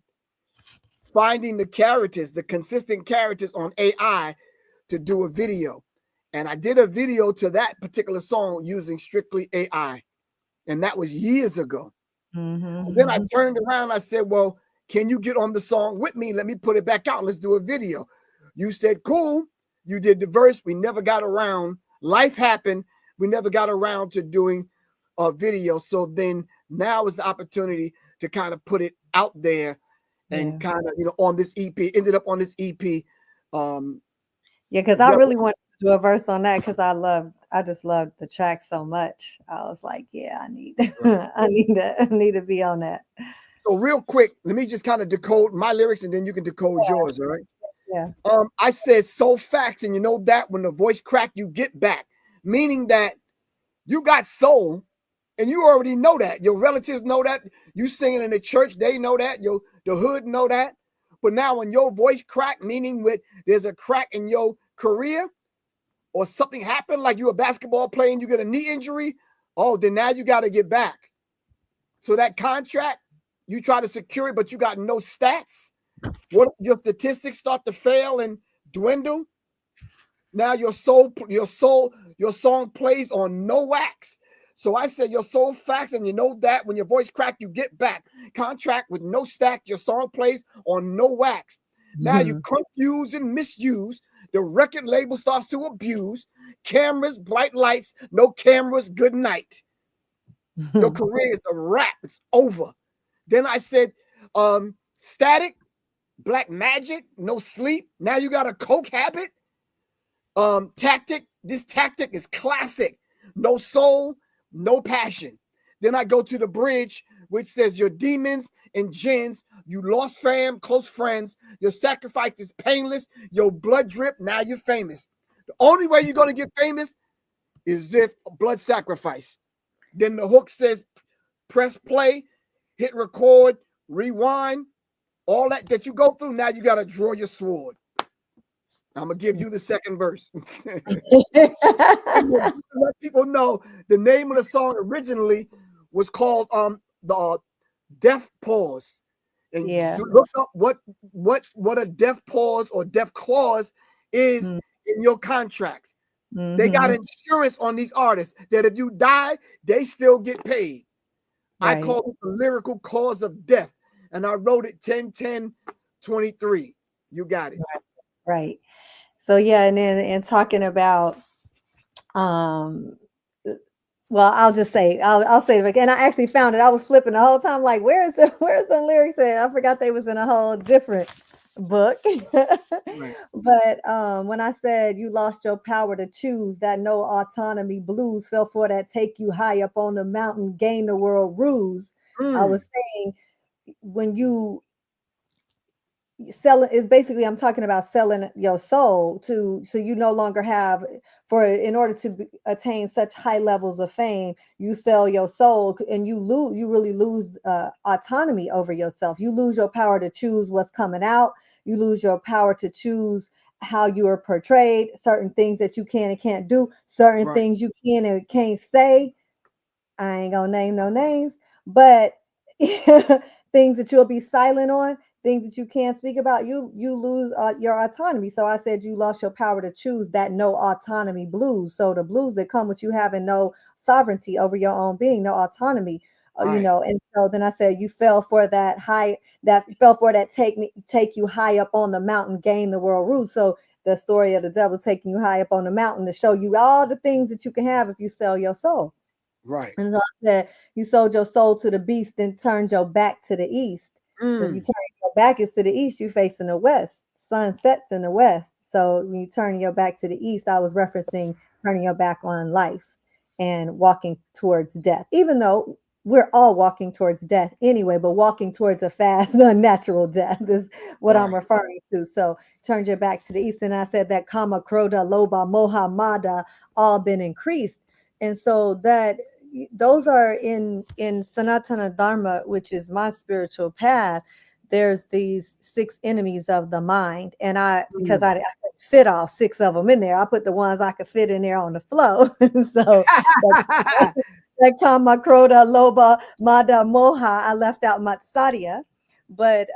finding the characters, the consistent characters on AI to do a video. And I did a video to that particular song using strictly AI. And that was years ago. Mm-hmm. Then I turned around, I said, well, can you get on the song with me? Let me put it back out. Let's do a video. You said, cool. You did the verse. We never got around. Life happened. We never got around to doing a video. So then now is the opportunity to kind of put it out there and kind of, on this EP. Ended up on this EP. Because I really wanted to do a verse on that because I just loved the track so much. I was like, yeah, I need I need to be on that. So real quick, let me just kind of decode my lyrics and then you can decode yours, all right? Yeah. I said soul facts, and you know that when the voice crack, you get back. Meaning that you got soul, and you already know that. Your relatives know that. You singing in the church, they know that. The hood know that. But now when your voice crack, meaning there's a crack in your career or something happened, like you a basketball player and you get a knee injury, then now you got to get back. So that contract, you try to secure it, but you got no stats. What your statistics start to fail and dwindle. Now your song plays on no wax. So I said your soul facts, and you know that when your voice crack, you get back. Contract with no stack, your song plays on no wax. Now you confuse and misuse. The record label starts to abuse. Cameras, bright lights, no cameras, good night. Your career is a wrap. It's over. Then I said, static, black magic, no sleep. Now you got a coke habit. Tactic. This tactic is classic. No soul, no passion. Then I go to the bridge, which says your demons and jinns, you lost fam, close friends. Your sacrifice is painless. Your blood drip, now you're famous. The only way you're going to get famous is if a blood sacrifice. Then the hook says press play, hit record, rewind, all that you go through. Now you got to draw your sword. I'm going to give you the second verse. Let people know the name of the song originally was called the Death Pause. And you look up what a death pause or death clause is in your contracts. They got insurance on these artists that if you die, they still get paid. Right. I call it the lyrical cause of death. And I wrote it 10-10-23. You got it. Right. So yeah, and talking about well, I'll just say, I'll say it again. I actually found it. I was flipping the whole time, like, where's the lyrics at? I forgot they was in a whole different book. Right. But when I said you lost your power to choose, that no autonomy blues fell for that take you high up on the mountain, gain the world ruse. I was saying when you selling is basically, I'm talking about selling your soul so you no longer have, in order to attain such high levels of fame, you sell your soul and you really lose autonomy over yourself. You lose your power to choose what's coming out. You lose your power to choose how you are portrayed, certain things that you can and can't do, certain things you can and can't say. I ain't gonna name no names, but things that you'll be silent on, things that you can't speak about, you lose your autonomy. So I said you lost your power to choose, that no autonomy blues. So the blues that come with you having no sovereignty over your own being, no autonomy, you know. And so then I said you fell for that take you high up on the mountain, gain the world rule. So the story of the devil taking you high up on the mountain to show you all the things that you can have if you sell your soul. Right. And so I said, you sold your soul to the beast and turned your back to the east. So if you turn your back is to the east, you facing the west. Sun sets in the west. So when you turn your back to the east, I was referencing turning your back on life and walking towards death, even though we're all walking towards death anyway, but walking towards a fast, unnatural death is what I'm referring to. So turn your back to the east. And I said that Kama, Kroda, Loba, Moha, Mada, all been increased. And so that those are in Sanatana Dharma, which is my spiritual path. There's these 6 enemies of the mind. And because I could fit all 6 of them in there, I put the ones I could fit in there on the flow. So that Kama, Kroda, Loba, Mada, Moha, I left out Matsarya. But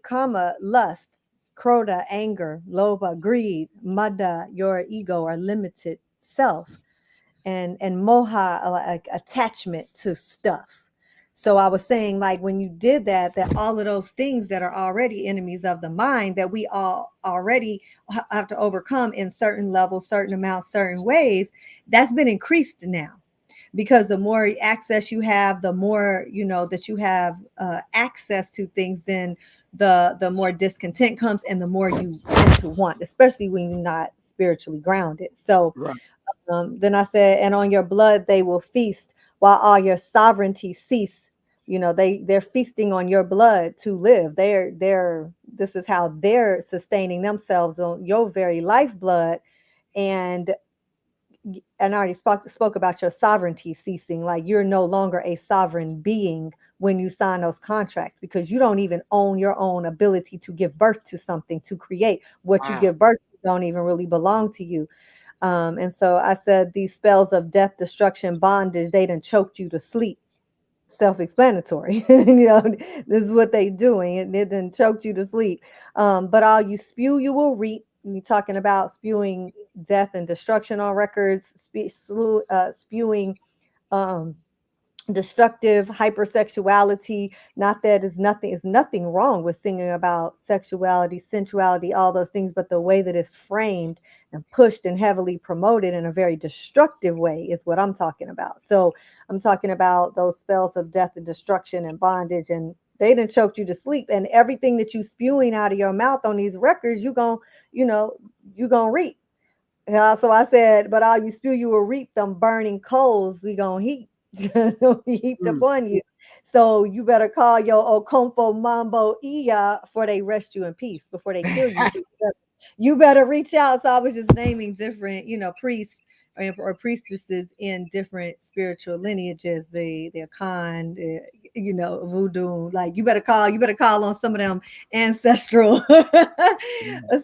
Kama, lust, Kroda, anger, Loba, greed, Mada, your ego or limited self, and Moha, like attachment to stuff. So I was saying, like, when you did that all of those things that are already enemies of the mind that we all already have to overcome in certain levels, certain amounts, certain ways, that's been increased now. Because the more access you have, the more, you know, that you have access to things, then the more discontent comes and the more you tend to want, especially when you're not spiritually grounded. So then I said, and on your blood they will feast while all your sovereignty cease. You know, they're feasting on your blood to live. This is how they're sustaining themselves on your very lifeblood. And I already spoke about your sovereignty ceasing. Like, you're no longer a sovereign being when you sign those contracts, because you don't even own your own ability to give birth to something, to create. What you give birth to don't even really belong to you. And so I said, these spells of death, destruction, bondage, they done choked you to sleep. Self-explanatory. You know, this is what they doing. It done choked you to sleep. But all you spew, you will reap. You're talking about spewing death and destruction on records, spewing destructive hypersexuality. Not that is nothing wrong with singing about sexuality, sensuality, all those things, but the way that it's framed and pushed and heavily promoted in a very destructive way is what I'm talking about. So I'm talking about those spells of death and destruction and bondage, and they done choked you to sleep. And everything that you spewing out of your mouth on these records, you gonna reap. So I said, but all you spew, you will reap. Them burning coals we gonna heap. Heaped upon you. So you better call your Okomfo Mambo Iya for they rest you in peace before they kill you. You better reach out. So I was just naming different, priests or priestesses in different spiritual lineages, the Khan, voodoo. Like, you better call on some of them ancestral,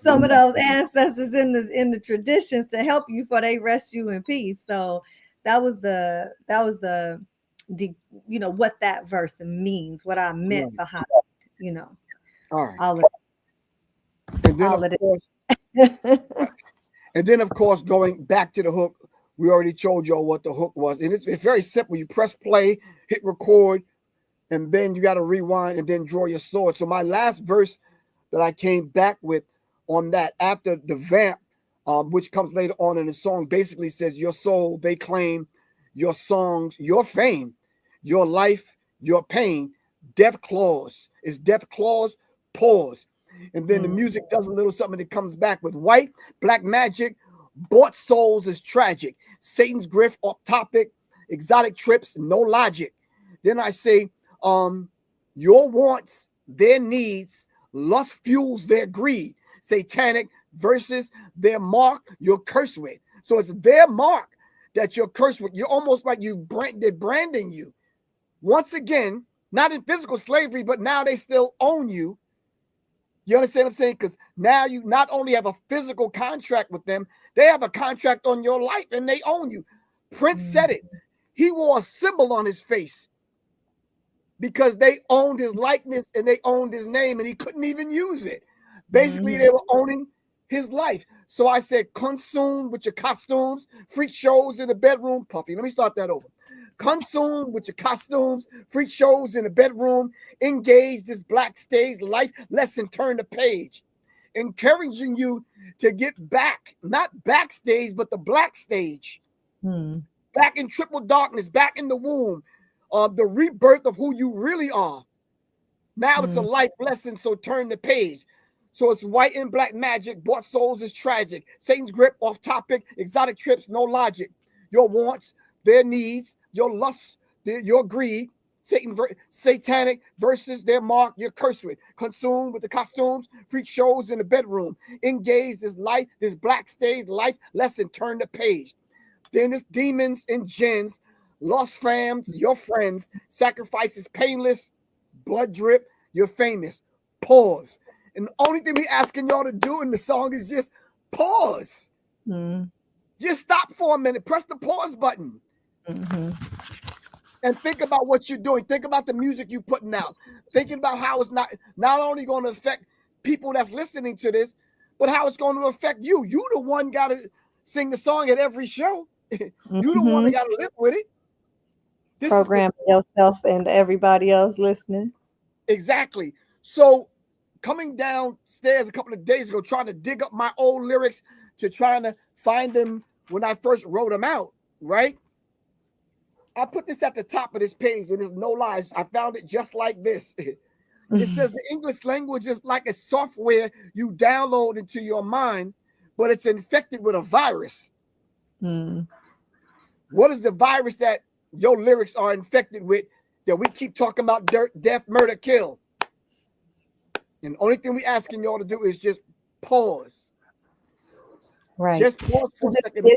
some of those ancestors in the traditions to help you for they rest you in peace. So that was the what that verse means, what I meant behind, all right. all of And then, of course, And then, of course, going back to the hook, we already told y'all what the hook was. And it's very simple. You press play, hit record, and then you got to rewind and then draw your sword. So my last verse that I came back with on that after the vamp, which comes later on in the song, basically says, your soul, they claim, your songs, your fame, your life, your pain, death clause. Is death clause, pause. And then the music does a little something that comes back with white, black magic, bought souls is tragic, Satan's griff, off topic, exotic trips, no logic. Then I say, your wants, their needs, lust fuels their greed, satanic versus their mark, you're cursed with. So it's their mark that you're cursed with. You're almost like they're branding you. Once again, not in physical slavery, but now they still own you. You understand what I'm saying? Because now you not only have a physical contract with them, they have a contract on your life and they own you. Prince said it. He wore a symbol on his face because they owned his likeness and they owned his name and he couldn't even use it. Basically, they were owning his life. So I said, consume with your costumes, freak shows in the bedroom. Puffy, let me start that over. Consume with your costumes, freak shows in the bedroom, engage this black stage life lesson, turn the page, encouraging you to get back, not backstage, but the black stage, back in triple darkness, back in the womb, the rebirth of who you really are. Now it's a life lesson, so turn the page. So it's white and black magic, bought souls is tragic, Satan's grip, off topic, exotic trips, no logic, your wants, their needs, your lust, your greed, satanic versus their mark, you're cursed with. Consumed with the costumes, freak shows in the bedroom. Engage this life, this black stage life lesson, turn the page. Then it's demons and jinns, lost fams, your friends, sacrifices painless, blood drip, you're famous. Pause. And the only thing we asking y'all to do in the song is just pause. Just stop for a minute, press the pause button. And think about what you're doing. Think about the music you're putting out. Thinking about how it's not only going to affect people that's listening to this, but how it's going to affect you. You the one got to sing the song at every show. You the one that got to live with it. Program yourself and everybody else listening. Exactly. So coming downstairs a couple of days ago, trying to dig up my old lyrics to trying to find them when I first wrote them out, right? I put this at the top of this page, and there's no lies. I found it just like this. It says the English language is like a software you download into your mind, but it's infected with a virus. What is the virus that your lyrics are infected with that we keep talking about? Dirt, death, murder, kill. And the only thing we asking y'all to do is just pause. Right. Just pause for a second.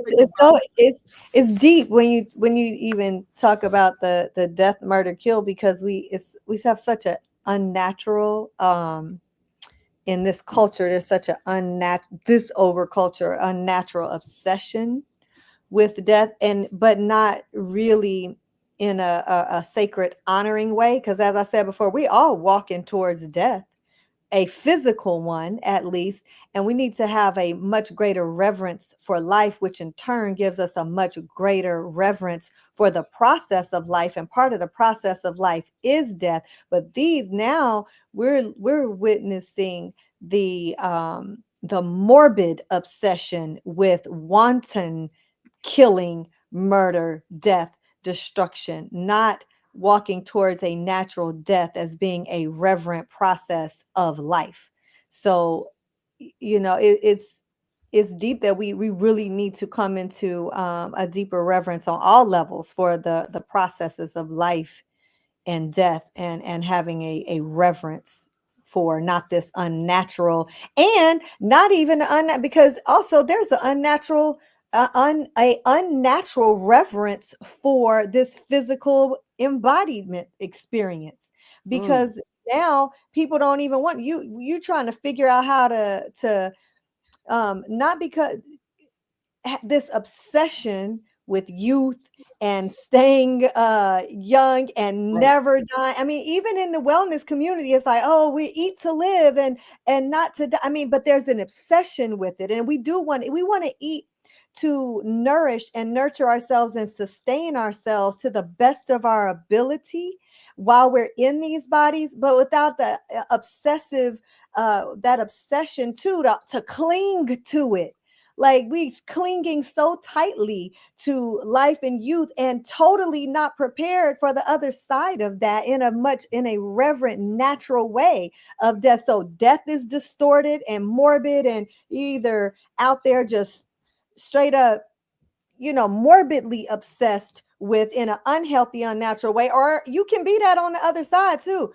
It's deep when you even talk about the death, murder, kill, because we have such an unnatural in this culture. There's such an unnatural obsession with death, but not really in a sacred, honoring way. Because as I said before, we all walking towards death, a physical one at least, and we need to have a much greater reverence for life, which in turn gives us a much greater reverence for the process of life. And part of the process of life is death. But these now we're witnessing the morbid obsession with wanton killing, murder, death, destruction, not walking towards a natural death as being a reverent process of life. So, it's deep that we really need to come into a deeper reverence on all levels for the processes of life and death, and having a reverence for not this unnatural, and not even because also there's an unnatural unnatural reverence for this physical embodiment experience, because now people don't even want you trying to figure out how to not, because this obsession with youth and staying young and Right. never die. I mean, even in the wellness community, it's like, oh, we eat to live and not to die. I mean, but there's an obsession with it, and we want to eat to nourish and nurture ourselves and sustain ourselves to the best of our ability while we're in these bodies, but without the obsessive that obsession to cling to it. Like we clinging so tightly to life and youth and totally not prepared for the other side of that in a reverent, natural way of death. So death is distorted and morbid and either out there just straight up, morbidly obsessed with in an unhealthy, unnatural way, or you can be that on the other side too.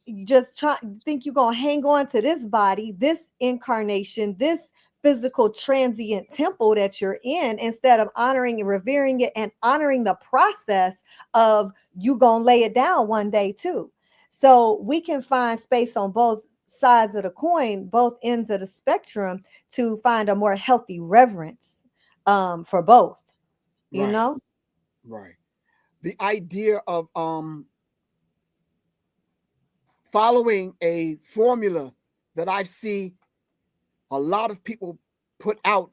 You just think you're gonna hang on to this body, this incarnation, this physical transient temple that you're in, instead of honoring and revering it and honoring the process of you gonna lay it down one day too. So we can find space on both sides of the coin, both ends of the spectrum, to find a more healthy reverence for both, Right. Right. The idea of following a formula that I see a lot of people put out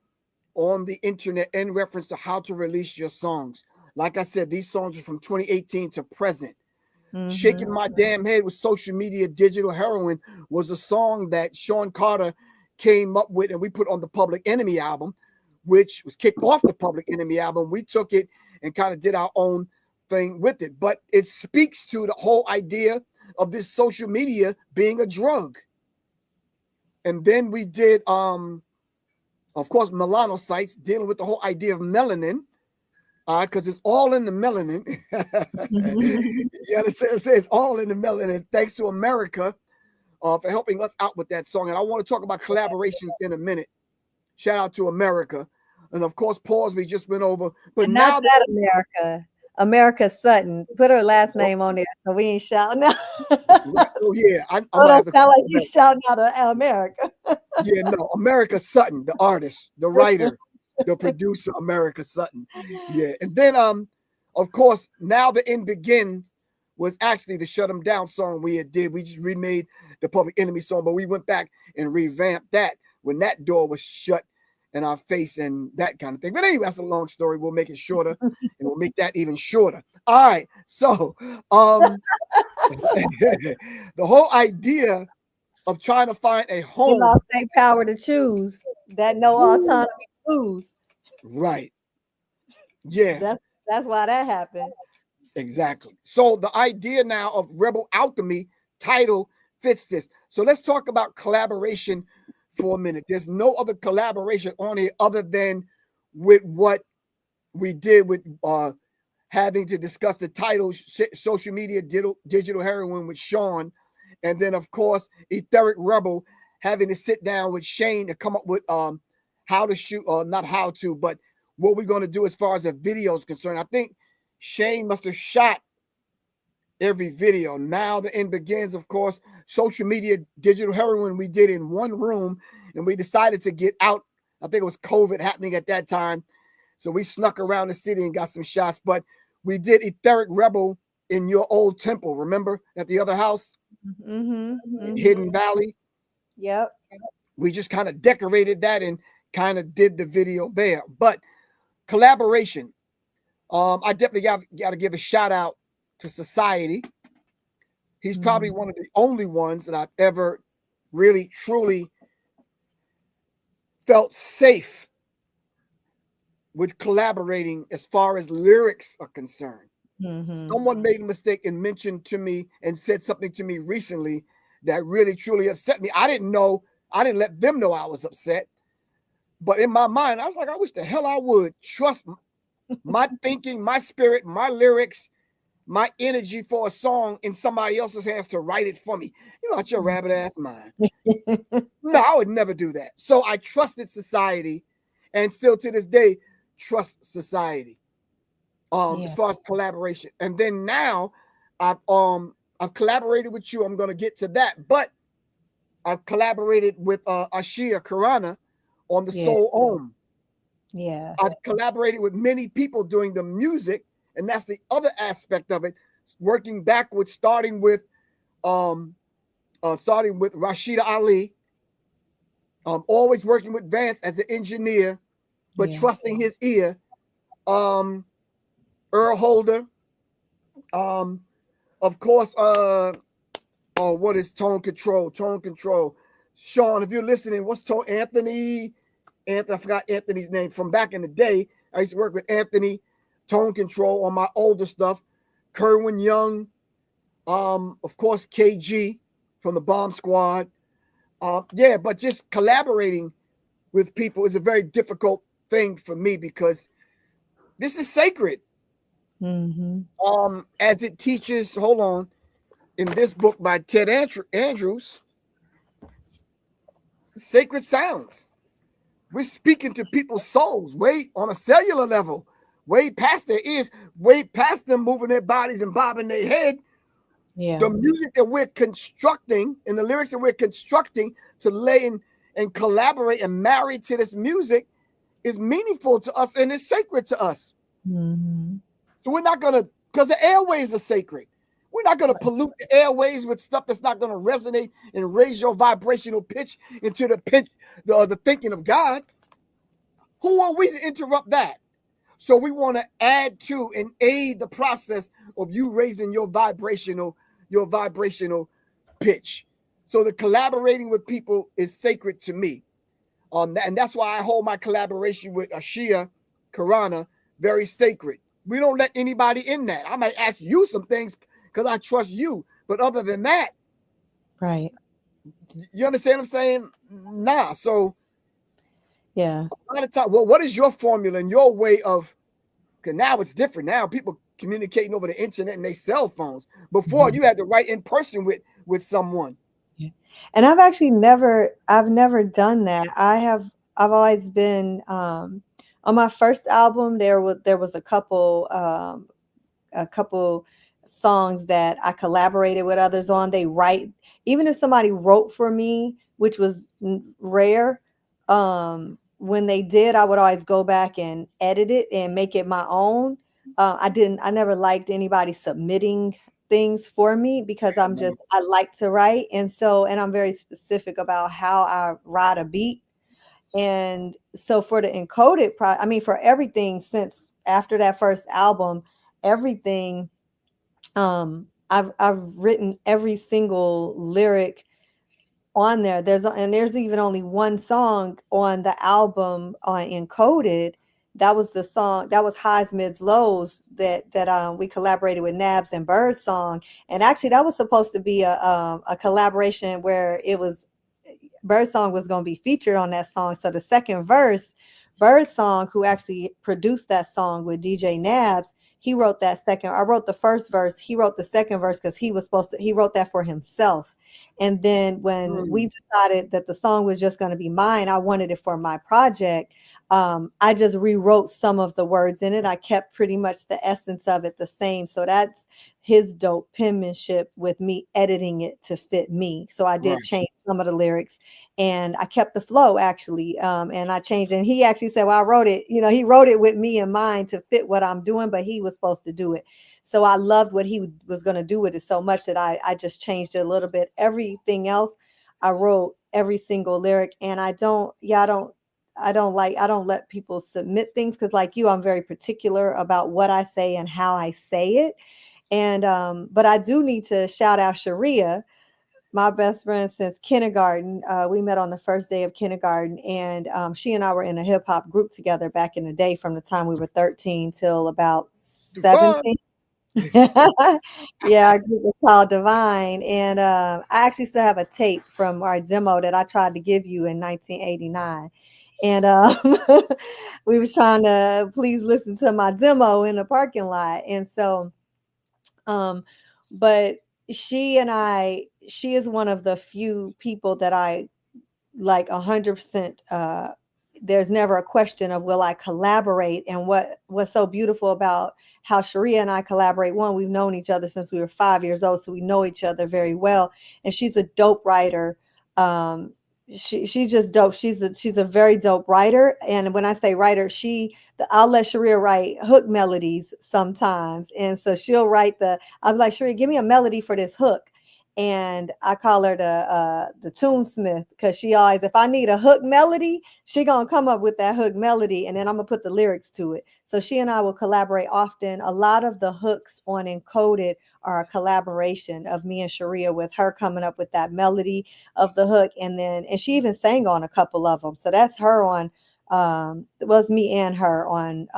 on the internet in reference to how to release your songs. Like I said, these songs are from 2018 to present. Shaking My Damn Head with Social Media Digital Heroin was a song that Sean Carter came up with and we put on the Public Enemy album, which was kicked off the Public Enemy album. We took it and kind of did our own thing with it. But it speaks to the whole idea of this social media being a drug. And then we did, of course, melanocytes, dealing with the whole idea of melanin, because it's all in the melanin. You understand? It's all in the melanin. Thanks to America for helping us out with that song. And I want to talk about collaborations in a minute. Shout out to America. And of course, pause we just went over. But and now not that America Sutton. Put her last name on there so we ain't shouting out. Oh, yeah. I don't sound like you shouting out America. Yeah, no, America Sutton, the artist, the writer, the producer, America Sutton. Yeah. And then of course, Now the End Begins was actually the Shut 'Em Down song we did. We just remade the Public Enemy song, but we went back and revamped that when that door was shut in our face and that kind of thing. But anyway, that's a long story. We'll make it shorter and we'll make that even shorter. All right. So the whole idea of trying to find a home. We lost their power to choose. That no autonomy lose. Right. Yeah. That's why that happened. Exactly. So the idea now of Rebel Alchemy title fits this. So let's talk about collaboration for a minute. There's no other collaboration on here other than with what we did with having to discuss the title Social Media Digital Heroin with Sean. And then, of course, Etheric Rebel having to sit down with Shane to come up with how to shoot, or not how to, but what we're going to do as far as a video is concerned. I think Shane must have shot every video. Now the End Begins, of course, Social Media Digital Heroin we did in one room, and we decided to get out. I think it was COVID happening at that time. So we snuck around the city and got some shots. But we did Etheric Rebel in your old temple, remember, at the other house? In Hidden Valley. Yep. We just kind of decorated that and kind of did the video there. But collaboration, I definitely got to give a shout out to Society. He's probably one of the only ones that I've ever really truly felt safe with collaborating as far as lyrics are concerned. Someone made a mistake and mentioned to me and said something to me recently that really truly upset me. I didn't let them know I was upset. But in my mind, I was like, I wish the hell I would trust my thinking, my spirit, my lyrics, my energy for a song in somebody else's hands to write it for me. You know, out your rabbit ass mind. No, I would never do that. So I trusted Society, and still to this day trust Society. As far as collaboration. And then now I've collaborated with you. I'm going to get to that, but I've collaborated with Ashia Karana on the Soul Om. Yeah. I've collaborated with many people doing the music, and that's the other aspect of it. Working backwards, starting with Rashida Ali. Always working with Vance as an engineer, but Yeah. trusting his ear. Earl Holder. Of course, what is Tone Control? Tone Control. Sean, if you're listening, what's Tone? Anthony, I forgot Anthony's name from back in the day. I used to work with Anthony, Tone Control on my older stuff. Kerwin Young, of course, KG from the Bomb Squad. Yeah, but just collaborating with people is a very difficult thing for me because this is sacred. Mm-hmm. As it teaches, hold on, in this book by Ted Andrews, Sacred Sounds. We're speaking to people's souls, way on a cellular level, way past their ears, way past them moving their bodies and bobbing their head. Yeah. The music that we're constructing and the lyrics that we're constructing to lay in and collaborate and marry to this music is meaningful to us and is sacred to us. Mm-hmm. So we're not going to, because the airways are sacred. We're not going to pollute the airways with stuff that's not going to resonate and raise your vibrational pitch into the thinking of God. Who are we to interrupt that? So we want to add to and aid the process of you raising your vibrational pitch. So the collaborating with people is sacred to me. And that's why I hold my collaboration with Ashia Karana very sacred. We don't let anybody in that. I might ask you some things because I trust you. But other than that, right. You understand what I'm saying? Nah. So yeah. A lot of time, well, what is your formula and your way of, because now it's different. Now people communicating over the internet and their cell phones. Before you had to write in person with someone. Yeah. And I've never done that. I've always been on my first album. There was a couple songs that I collaborated with others on. Even if somebody wrote for me, which was rare, when they did, I would always go back and edit it and make it my own. I never liked anybody submitting things for me because I like to write. And I'm very specific about how I ride a beat. And so for the encoded for everything since after that first album, everything, I've written every single lyric on there. There's even only one song on the album on Encoded. That was the song, that was Highs, Mids, Lows that we collaborated with Nabs and Bird Song. And actually that was supposed to be a collaboration where it was Bird Song was going to be featured on that song. So the second verse, Bird Song, who actually produced that song with DJ Nabs, he wrote that second. I wrote the first verse. He wrote the second verse because he wrote that for himself. And then when we decided that the song was just going to be mine, I wanted it for my project. I just rewrote some of the words in it. I kept pretty much the essence of it the same. So that's his dope penmanship with me editing it to fit me. So I did change some of the lyrics and I kept the flow actually. And I changed it. And he actually said, well, I wrote it, he wrote it with me in mind to fit what I'm doing, but he was supposed to do it. So I loved what he was going to do with it so much that I just changed it a little bit. Everything else, I wrote every single lyric. And I don't let people submit things because like you, I'm very particular about what I say and how I say it. And but I do need to shout out Sharia, my best friend since kindergarten. We met on the first day of kindergarten, and she and I were in a hip hop group together back in the day from the time we were 13 till about 17. Yeah, our group was called Divine. And I actually still have a tape from our demo that I tried to give you in 1989. And we was trying to please listen to my demo in the parking lot. And so, but she is one of the few people that I like 100%. There's never a question of will I collaborate. And what's so beautiful about how Sharia and I collaborate, one, we've known each other since we were 5 years old, so we know each other very well. And she's a dope writer. she's just dope. She's a very dope writer. And when I say writer, I'll let Sharia write hook melodies sometimes. And so she'll write I'm like, Sharia, give me a melody for this hook. And I call her the tunesmith, because she always, if I need a hook melody, she gonna come up with that hook melody, and then I'm gonna put the lyrics to it. So she and I will collaborate often. A lot of the hooks on Encoded are a collaboration of me and Sharia, with her coming up with that melody of the hook, and she even sang on a couple of them. So that's her on it was me and her on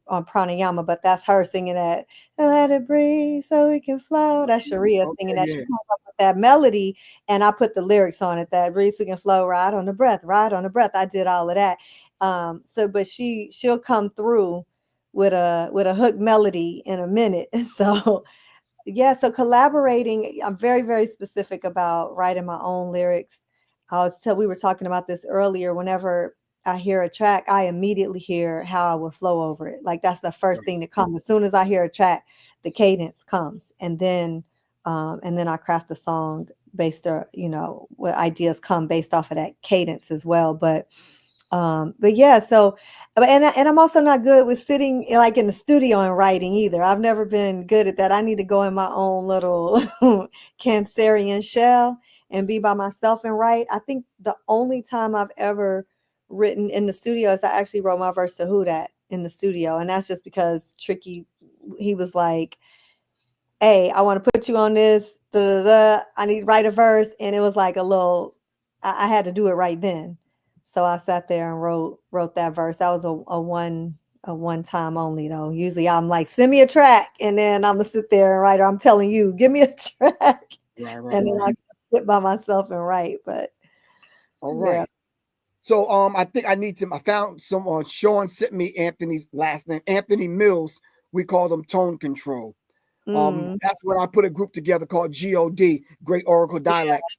pranayama, but that's her singing that let it breathe so we can flow. That's Sharia singing that. She comes up with that melody, and I put the lyrics on it, that breathe so we can flow, ride on the breath, ride on the breath. I did all of that. But she'll come through with a hook melody in a minute. So yeah, so collaborating, I'm very, very specific about writing my own lyrics. We were talking about this earlier. Whenever I hear a track, I immediately hear how I will flow over it. Like, that's the first thing that comes. As soon as I hear a track, the cadence comes, and then I craft the song based on, what ideas come based off of that cadence as well. But yeah, so, and I'm also not good with sitting like in the studio and writing either. I've never been good at that. I need to go in my own little Cancerian shell and be by myself and write. I think the only time I've ever written in the studio is I actually wrote my verse to Who Dat in the studio. And that's just because Tricky, he was like, hey, I want to put you on this, I need to write a verse. And it was like I had to do it right then. So I sat there and wrote that verse. That was a one time only though. Usually I'm like, send me a track, and then I'm gonna sit there and write, or I'm telling you, give me a track. Right, And then I sit by myself and write. But all right. Yeah. So I think I found someone. Sean sent me Anthony's last name, Anthony Mills. We called him Tone Control. That's when I put a group together called God, Great Oracle Dialects.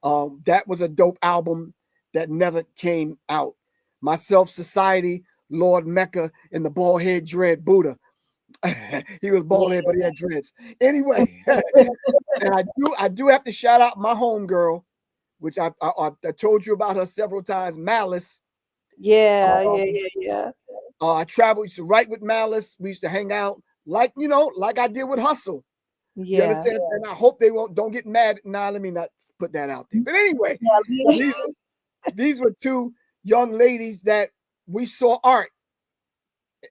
Yeah. That was a dope album that never came out. Myself, Society, Lord Mecca, and the bald head dread Buddha. He was bald head, but he had dreads. Anyway, and I do have to shout out my homegirl, which I told you about her several times, Malice. Yeah. I traveled, used to write with Malice. We used to hang out like I did with Hustle. Yeah. You understand? Yeah. And I hope they don't get mad. Nah, let me not put that out there. But anyway, these were two young ladies that we saw art,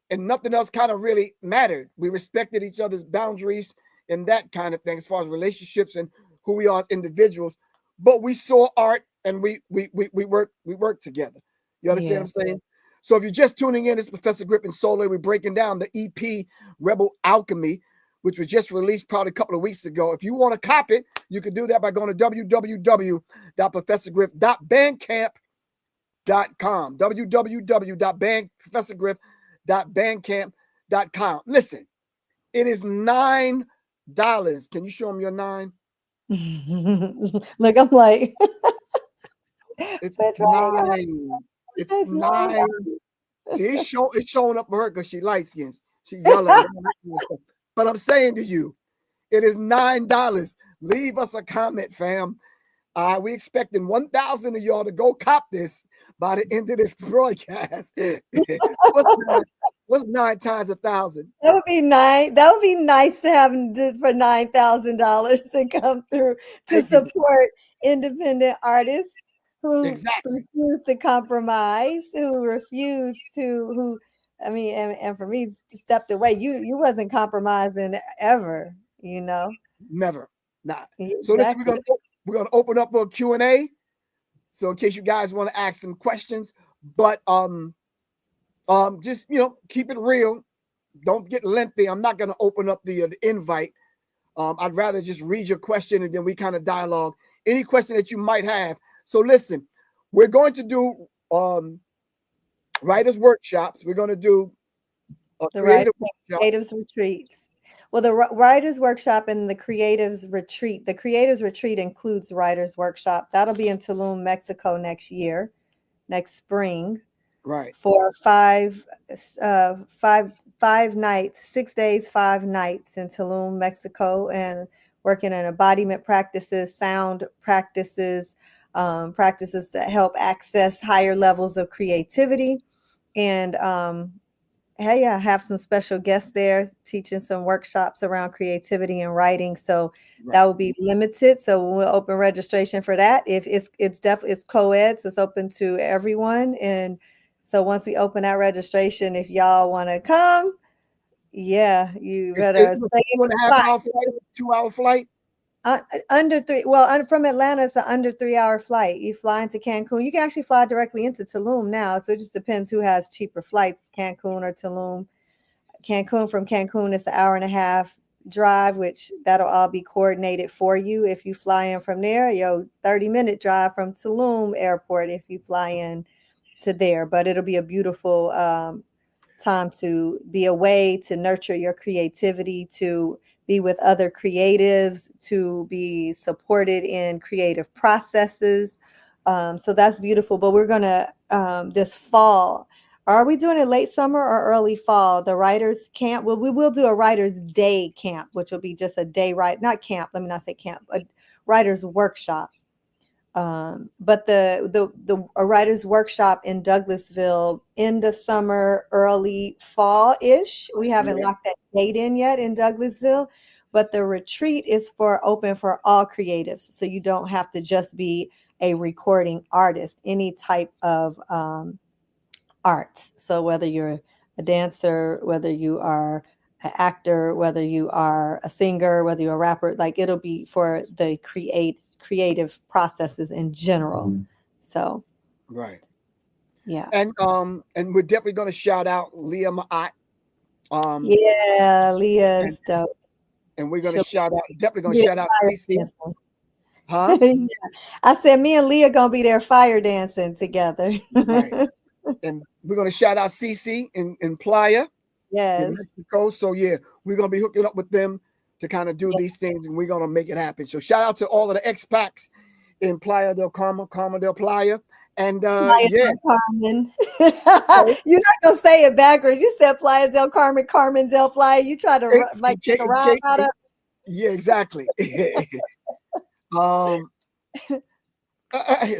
and nothing else kind of really mattered. We respected each other's boundaries and that kind of thing, as far as relationships and who we are as individuals. But we saw art, and we worked together. You understand what I'm saying? So if you're just tuning in, it's Professor Griff and Solé. We're breaking down the EP Rebel Alchemy, which was just released probably a couple of weeks ago. If you want to copy it, you can do that by going to www.professorgriff.bandcamp.com. www.professorgriff.bandcamp.com. Listen, it is $9. Can you show them your 9? Look, I'm like, it's 9. It's 9. See, it's showing up for her because she light skins. She yelling. But I'm saying to you, it is $9. Leave us a comment, fam. We expecting 1,000 of y'all to go cop this by the end of this broadcast. What's 9 times 1,000? That would be nice. That would be nice to have for $9,000 to come through to support independent artists who refuse to compromise, and for me, stepped away. You wasn't compromising ever, Never. Not. Exactly. So listen, we're gonna open up for a Q&A. So in case you guys want to ask some questions, but just keep it real. Don't get lengthy. I'm not gonna open up the invite. I'd rather just read your question and then we kind of dialogue any question that you might have. So listen, we're going to do writers workshops. We're going to do creatives retreats. Well, the writers workshop and the creatives retreat. The creatives retreat includes writers workshop. That'll be in Tulum, Mexico next spring. Right. For 5 nights, 6 days, 5 nights in Tulum, Mexico, and working in embodiment practices, sound practices, practices to help access higher levels of creativity. And hey, I have some special guests there teaching some workshops around creativity and writing. So that will be limited. So we'll open registration for that. If it's definitely, it's co-ed, so it's open to everyone. And so once we open that registration, if y'all want to come, yeah, you better It's a 2.5 hour flight, 2 hour flight. Under 3. Well, from Atlanta, it's an under 3 hour flight. You fly into Cancun. You can actually fly directly into Tulum now. So it just depends who has cheaper flights, Cancun or Tulum. From Cancun, it's an 1.5 hour drive, which that'll all be coordinated for you. If you fly in from there, 30-minute drive from Tulum airport if you fly in to there. But it'll be a beautiful time to be away, to nurture your creativity, to be with other creatives, to be supported in creative processes. So that's beautiful. But we're going to, this fall, are we doing it late summer or early fall? The writers camp. Well, we will do a writers day camp, which will be just a day not camp. Let me not say camp, a writers workshop. But a writers workshop in Douglasville in the summer, early fall-ish. We haven't locked that date in yet in Douglasville, but the retreat is open for all creatives. So you don't have to just be a recording artist, any type of arts. So whether you're a dancer, whether you are an actor, whether you are a singer, whether you're a rapper, like it'll be for the creative processes in general. So yeah. And we're definitely going to shout out Leah Ma'at. Yeah, Leah is dope. And we're going to definitely going to shout out CC. Huh? Yeah. I said me and Leah gonna be there fire dancing together. Right. And we're going to shout out CC in Playa. Yes. In Mexico. So yeah, we're going to be hooking up with them to kind of do these things, and we're going to make it happen. So shout out to all of the expats in Playa del Carmen, Carmen del Playa. And Playa del Carmen. You're not going to say it backwards. You said Playa del Carmen, Carmen del Playa. You try to make a rhyme out of it. Yeah, exactly.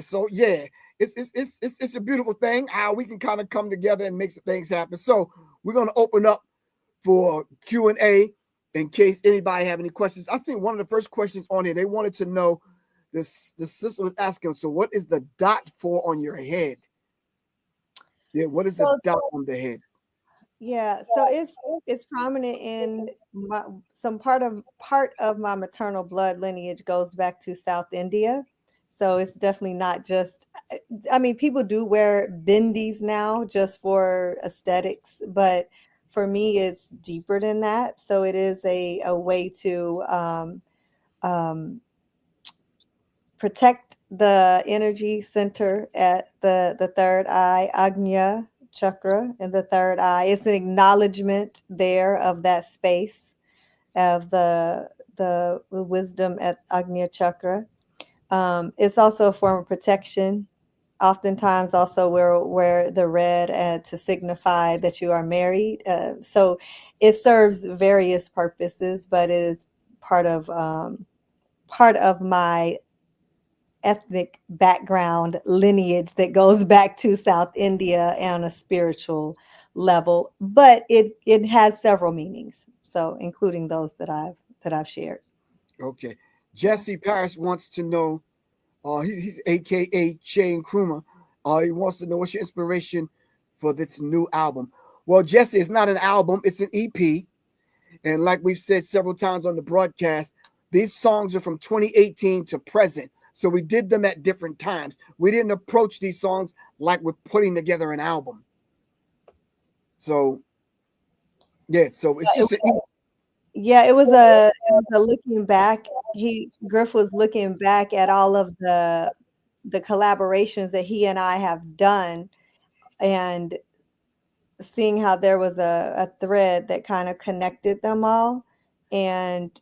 So yeah, it's a beautiful thing how we can kind of come together and make some things happen. So we're going to open up for Q&A in case anybody have any questions. I think one of the first questions on here, they wanted to know, the sister was asking, so what is the dot for on your head? Yeah, what is the dot on the head? Yeah, so it's prominent in some part of my maternal blood lineage goes back to South India. So it's definitely not just, I mean, people do wear bindis now just for aesthetics, but for me, it's deeper than that. So it is a way to protect the energy center at the third eye, Agnya chakra in the third eye. It's an acknowledgement there of that space of the wisdom at Agnya chakra. It's also a form of protection. Oftentimes also wear the red to signify that you are married. So it serves various purposes, but it is part of my ethnic background lineage that goes back to South India on a spiritual level, but it has several meanings. So including those that I've shared. Okay. Jesse Paris wants to know, he's AKA Shane Krumah. He wants to know what's your inspiration for this new album. Well, Jesse, it's not an album, it's an EP. And like we've said several times on the broadcast, these songs are from 2018 to present. So we did them at different times. We didn't approach these songs like we're putting together an album. So, yeah, so it's just it was a looking back. Griff was looking back at all of the collaborations that he and I have done and seeing how there was a thread that kind of connected them all, and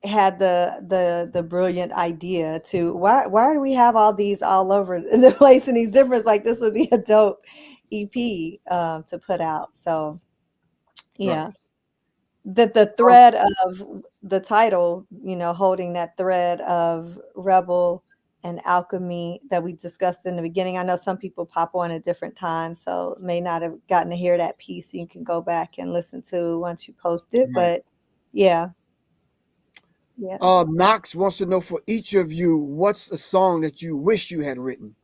had the brilliant idea to why do we have all these all over the place and these different, like this would be a dope EP to put out. So yeah. Right. The thread of the title, holding that thread of rebel and Alchemy that we discussed in the beginning. I know some people pop on at different times, so may not have gotten to hear that piece. You can go back and listen to once you post it. But yeah. Knox wants to know, for each of you, what's a song that you wish you had written?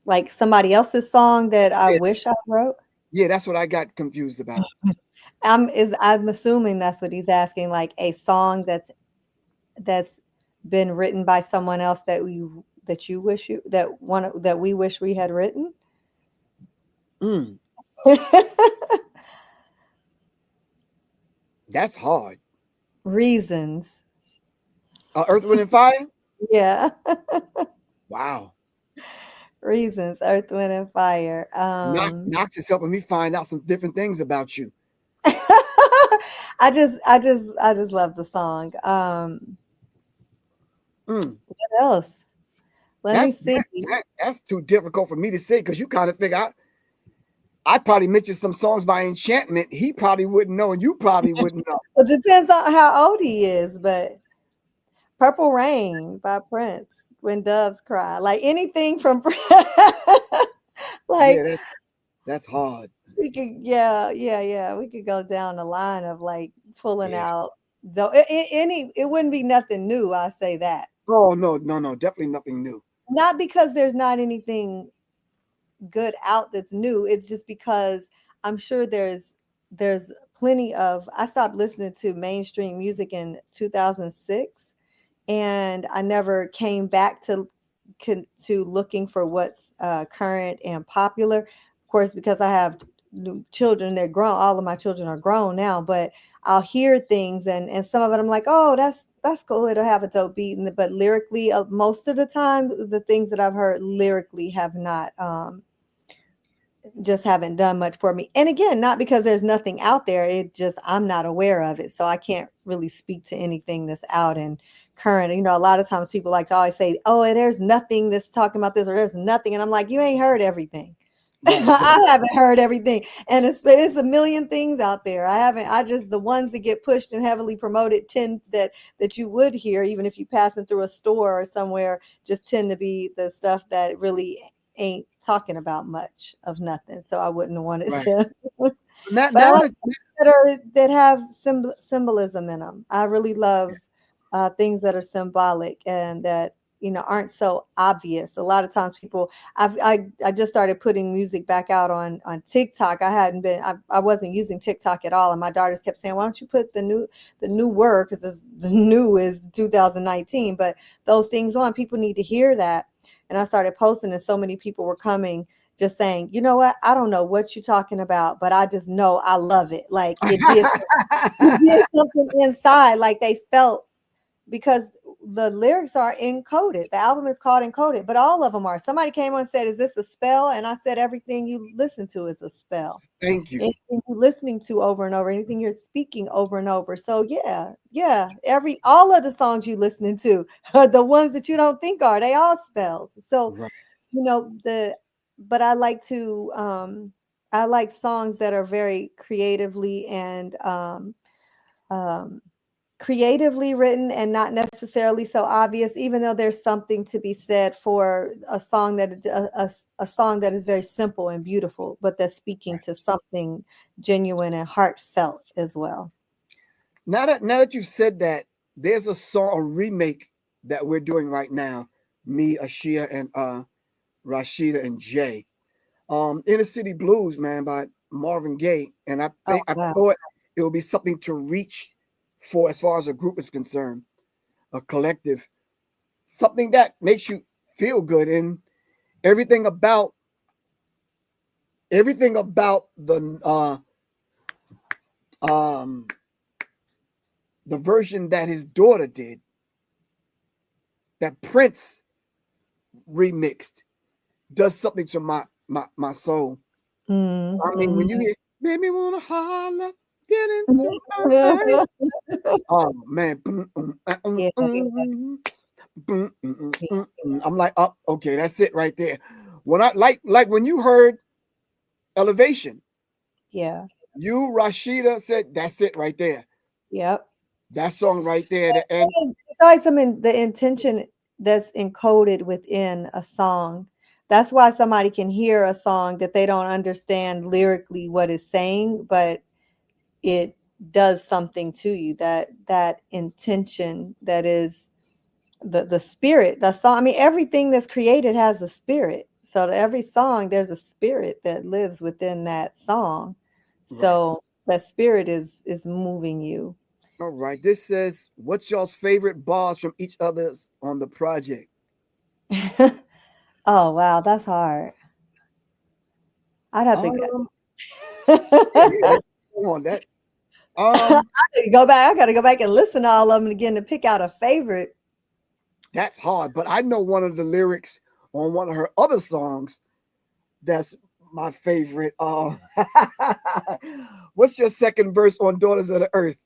Like somebody else's song that I wish I wrote? Yeah, that's what I got confused about. I'm assuming that's what he's asking, like a song that's been written by someone else that we wish we had written. That's hard. Reasons. Earth, Wind, and Fire? Yeah. Wow. Reasons, Earth, Wind, and Fire. Knox is helping me find out some different things about you. I just love the song. What else? Let me see. That's too difficult for me to say, because you kind of figure out. I probably mentioned some songs by Enchantment. He probably wouldn't know, and you probably wouldn't know. It depends on how old he is, but Purple Rain by Prince, When Doves Cry, like anything from Prince. Like that's hard. We could, we could go down the line of like pulling out. So it wouldn't be nothing new. I say that. Oh no, definitely nothing new. Not because there's not anything good out that's new. It's just because I'm sure there's plenty of. I stopped listening to mainstream music in 2006, and I never came back to looking for what's current and popular. Of course, because I have children, they're grown. All of my children are grown now, but I'll hear things and some of it I'm like, oh, that's cool. It'll have a dope beat. But lyrically, most of the time, the things that I've heard lyrically have not, just haven't done much for me. And again, not because there's nothing out there. It just, I'm not aware of it. So I can't really speak to anything that's out and current. You know, a lot of times people like to always say, oh, there's nothing that's talking about this, or there's nothing. And I'm like, you ain't heard everything. I haven't heard everything, and it's a million things out there. I just the ones that get pushed and heavily promoted tend that you would hear, even if you passing through a store or somewhere, just tend to be the stuff that really ain't talking about much of nothing. So I wouldn't want it to. That have symbolism in them. I really love things that are symbolic and that, you know, aren't so obvious. A lot of times people, I just started putting music back out on TikTok. I wasn't using TikTok at all. And my daughters kept saying, why don't you put the new word? Because the new is 2019, but those things on, people need to hear that. And I started posting, and so many people were coming just saying, you know what? I don't know what you're talking about, but I just know I love it. Like it did something inside, like they felt, because the lyrics are encoded. The album is called Encoded, but all of them are. Somebody came on and said, is this a spell? And I said, everything you listen to is a spell. Thank you. Anything you're listening to over and over, anything you're speaking over and over. So all of the songs you listening to are the ones that you don't think are. They all spells. So, you know, but I like to, I like songs that are very creatively and, creatively written and not necessarily so obvious, even though there's something to be said for a song that is very simple and beautiful, but that's speaking to something genuine and heartfelt as well. Now that you've said that, there's a remake that we're doing right now, me, Ashia, and Rashida and Jay. Inner City Blues, man, by Marvin Gaye. And I thought it would be something to reach for as far as a group is concerned, a collective, something that makes you feel good. And everything about the version that his daughter did, that Prince remixed, does something to my soul. Mm-hmm. I mean, when you hear "Made Me Wanna Holler," get into my face. Oh man, I'm like, oh, okay, that's it right there. When I like when you heard Elevation, you, Rashida, said that's it right there. Yep, that song right there. Besides, I mean, the intention that's encoded within a song. That's why somebody can hear a song that they don't understand lyrically what it's saying, but it does something to you. That intention, that is the spirit, the song. I mean, everything that's created has a spirit. So to every song, there's a spirit that lives within that song. So that spirit is moving you. All right. This says, what's y'all's favorite bars from each other's on the project? Oh wow, that's hard. I'd have to on that. I go back. I gotta go back and listen to all of them again to pick out a favorite. That's hard, but I know one of the lyrics on one of her other songs that's my favorite. What's your second verse on Daughters of the Earth?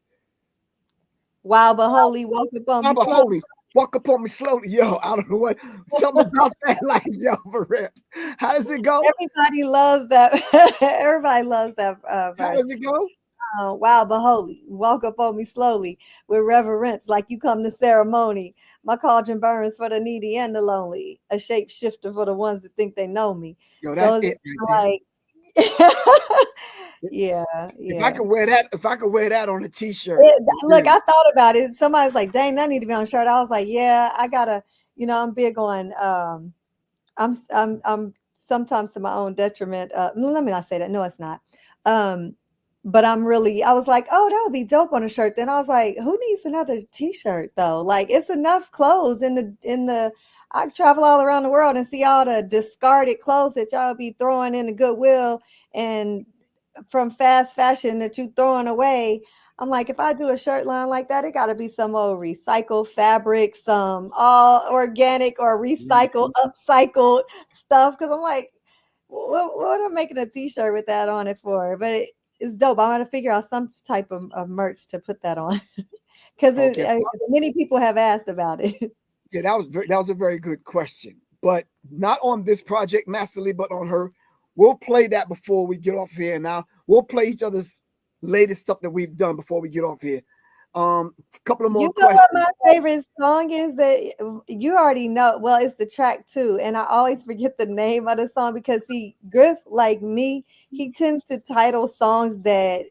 Wow, but holy, walk upon me slowly. Walk upon me slowly. Yo, I don't know what, something about that, like, yo, for real. How does it go? Everybody loves that. Everybody loves that verse. How does it go? Wow, but holy, walk upon me slowly with reverence, like you come to ceremony. My cauldron burns for the needy and the lonely, a shapeshifter for the ones that think they know me. Yo, that's so it. Like, yeah. If I could wear that on a t-shirt. Look, I thought about it. Somebody's like, dang, that need to be on a shirt. I was like, yeah, I gotta, I'm big on I'm sometimes to my own detriment. Let me not say that. No, it's not. But I was like, oh, that would be dope on a shirt. Then I was like, who needs another t-shirt though? Like, it's enough clothes in the I travel all around the world and see all the discarded clothes that y'all be throwing in the Goodwill and from fast fashion that you throwing away. I'm like, if I do a shirt line like that, it got to be some old recycled fabric, some all organic or recycled, upcycled stuff. Because I'm like, what am I making a t-shirt with that on it for? But it's dope. I'm going to figure out some type of merch to put that on. Because many people have asked about it. Yeah, that was a very good question. But not on this project, Masterly, but on her. We'll play that before we get off here. Now we'll play each other's latest stuff that we've done before we get off here. A couple of more questions. What my favorite song is that you already know. Well, it's the track too, and I always forget the name of the song because Griff, like me, he tends to title songs that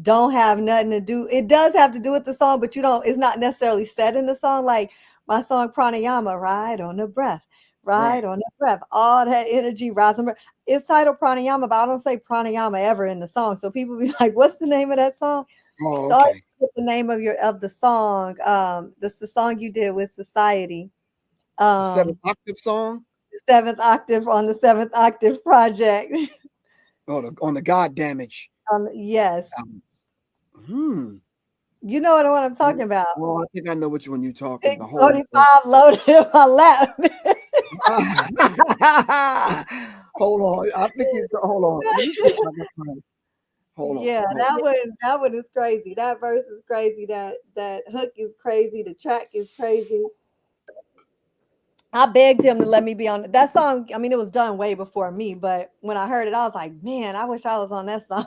don't have nothing to do. It does have to do with the song, but it's not necessarily said in the song. Like my song Pranayama, Ride on the Breath. Right on the breath, all that energy, rising. It's titled Pranayama, but I don't say Pranayama ever in the song. So people be like, "What's the name of that song?" Oh, so I get the name of the song. This the song you did with Society. The 7th Octave song. The 7th Octave on the 7th Octave project. On the God Damage. Yes. You know what I'm talking about. Well, I think I know which one you're talking about. 45 loaded in my lap. Hold on. I think it's hold on. Hold on. Yeah, that one is crazy. That verse is crazy. That hook is crazy. The track is crazy. I begged him to let me be on that song. I mean, it was done way before me, but when I heard it, I was like, man, I wish I was on that song.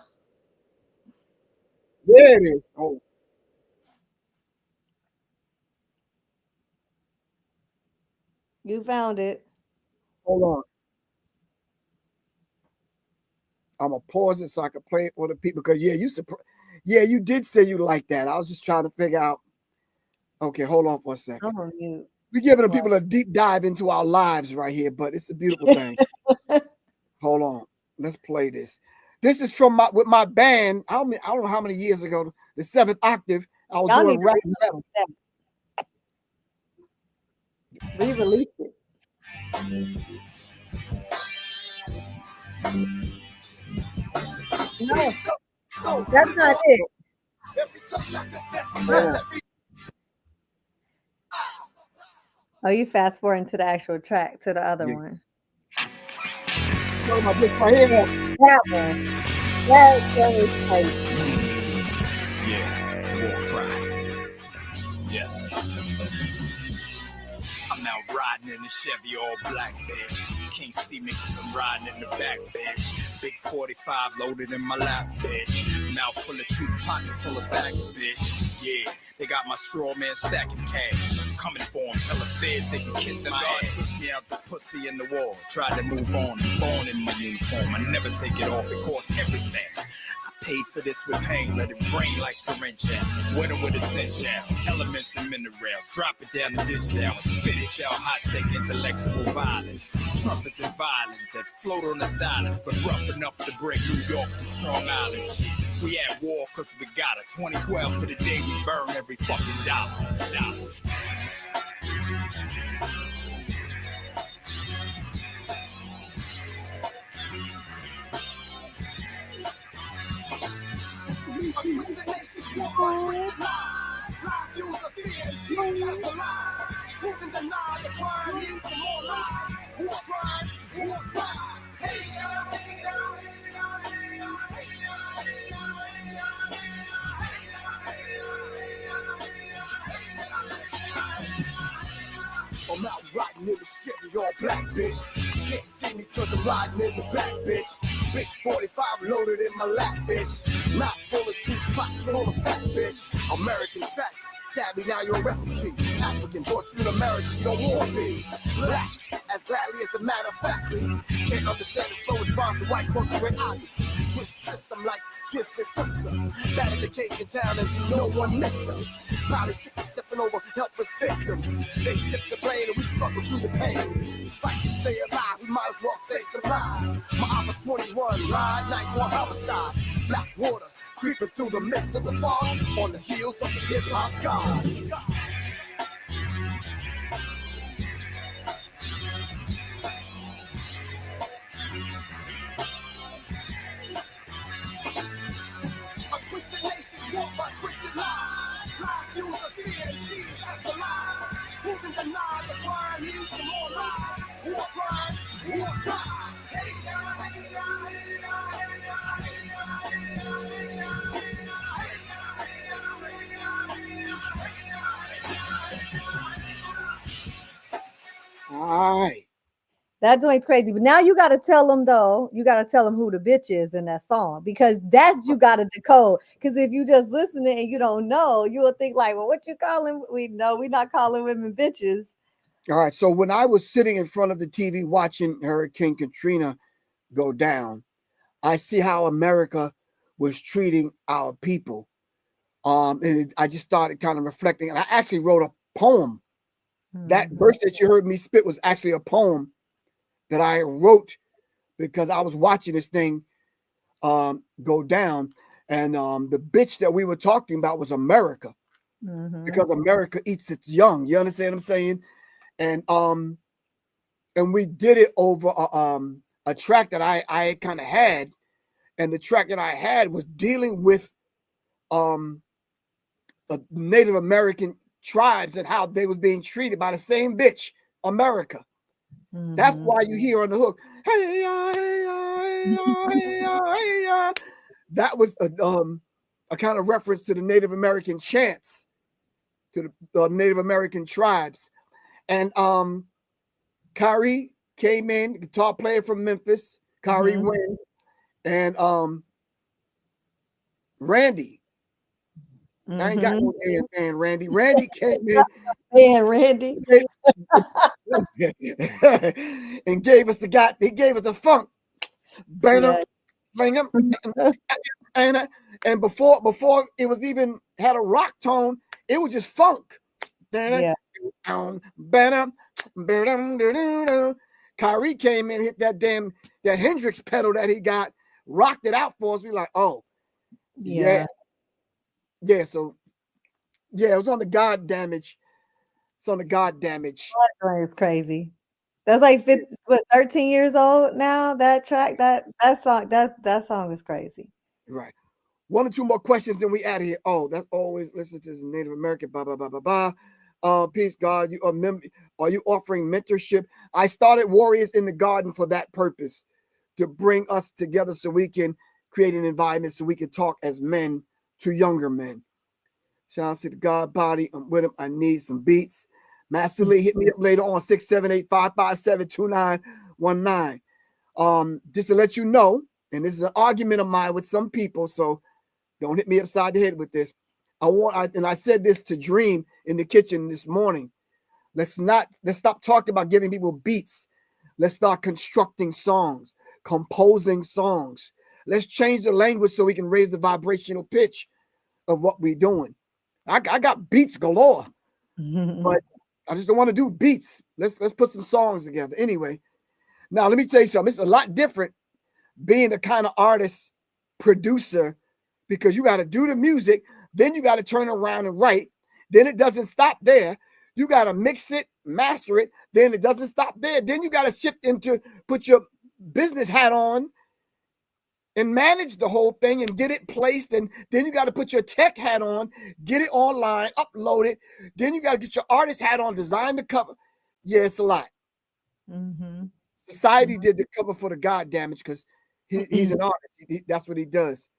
There it is. Oh. You found it. Hold on. I'm gonna pause it so I can play it for the people because you did say you like that. I was just trying to figure out. Okay, hold on for a second. I'm on mute. We're giving the people a deep dive into our lives right here, but it's a beautiful thing. Hold on. Let's play this. This is from with my band. I don't know how many years ago. The 7th Octave. I was doing rap metal. We released it. No, that's not it. Oh, you fast forward to the actual track to the other one. That one. That was crazy. Yeah, war cry. Yes. I'm out riding in the Chevy all black, bitch. Can't see me cause I'm riding in the back, bitch. Big 45 loaded in my lap, bitch. Mouth full of truth, pockets full of facts, bitch. Yeah, they got got my straw man stacking cash. I'm coming for him, tell the feds they can kiss my ass. Push me out the pussy in the wall. Tried to move on, I'm born in my uniform. I never take it off, it costs everything. I paid for this with pain, let it rain like torrential. Winter with a scent down, elements and minerals. Drop it down the digital and spit it, y'all hot take intellectual violence. Trumpets and violence that float on the silence, but rough enough to break New York from Strong Island shit. We at war cause we got it. 2012 to the day we burn every fucking dollar. Twisted nation, walk by twisted lines. Live views of fear and tears like a lie. Who can deny the crime needs some more lies? War crimes, war crime. I'm out riding in the Chevy, all black, bitch. Can't see me cause I'm riding in the back, bitch. Big 45 loaded in my lap, bitch. Not full of truth, pocket full of fat, bitch. American tragedy, sadly now you're a refugee. African, thought you in America, you don't want to be. Black, as gladly as a matter of factly. Can't understand the slow response to white cross red obvious. Twist system like Twisted Sister. Battered the cake in town and no one missed her. Body chicken stepping over helpless victims. They shift the blame and we struggle through the pain. Fight to stay alive, we might as well save some lives. My Alpha 21, ride, night one homicide. Black water, creeping through the mist of the fog. On the heels of the hip-hop gods. A twisted nation, walk by twisted lies. Live views of fear and tears like a lie. Who can deny the crime needs some more lies? War crimes, war crime. All right. That joint's crazy. But now you got to tell them, though, you got to tell them who the bitch is in that song, because that's you got to decode. Because if you just listening and you don't know, you will think like, well, what you calling? We know we're not calling women bitches. All right. So when I was sitting in front of the TV watching Hurricane Katrina go down, I see how America was treating our people. And I just started kind of reflecting, and I actually wrote a poem. That verse that you heard me spit was actually a poem that I wrote because I was watching this thing go down, and the bitch that we were talking about was America, because America eats its young. You understand what I'm saying? And we did it over a track that I kind of had, and the track that I had was dealing with Native American tribes and how they was being treated by the same bitch, America. That's why you hear on the hook, hey, that was a kind of reference to the Native American chants, to the Native American tribes. And Kyrie came in, guitar player from Memphis, Kyrie Wynn, and Randy. I ain't got no man, Randy. Randy came in. And Randy. And gave us he gave us the funk. Burn up, bring up. And before it was even had a rock tone, it was just funk. Yeah. Kyrie came in, hit that Hendrix pedal that he got, rocked it out for us. We like, oh, yeah. So it was on the God Damage. It's on the God Damage. That is crazy. That's like 13 years old now. That track, that song is crazy. Right. One or two more questions, and we out of here. Oh, that's always listen to the Native American. Peace, God. Are you offering mentorship? I started Warriors in the Garden for that purpose, to bring us together so we can create an environment so we can talk as men to younger men. Shout out to the God Body. I'm with him. I need some beats. Master Lee, hit me up later on 678-557-2919. Just to let you know, and this is an argument of mine with some people, so don't hit me upside the head with this. I said this to Dream in the kitchen this morning. Let's stop talking about giving people beats. Let's start constructing songs, composing songs. Let's change the language so we can raise the vibrational pitch of what we're doing. I got beats galore, but I just don't want to do beats. Let's put some songs together. Anyway, now let me tell you something. It's a lot different being the kind of artist, producer, because you got to do the music, then you got to turn around and write. Then it doesn't stop there. You got to mix it, master it. Then it doesn't stop there. Then you got to shift into, put your business hat on and manage the whole thing and get it placed. And then you got to put your tech hat on, get it online, upload it. Then you got to get your artist hat on, design the cover. Yeah, it's a lot. Mm-hmm. Society did the cover for the God damage because he's an artist. That's what he does.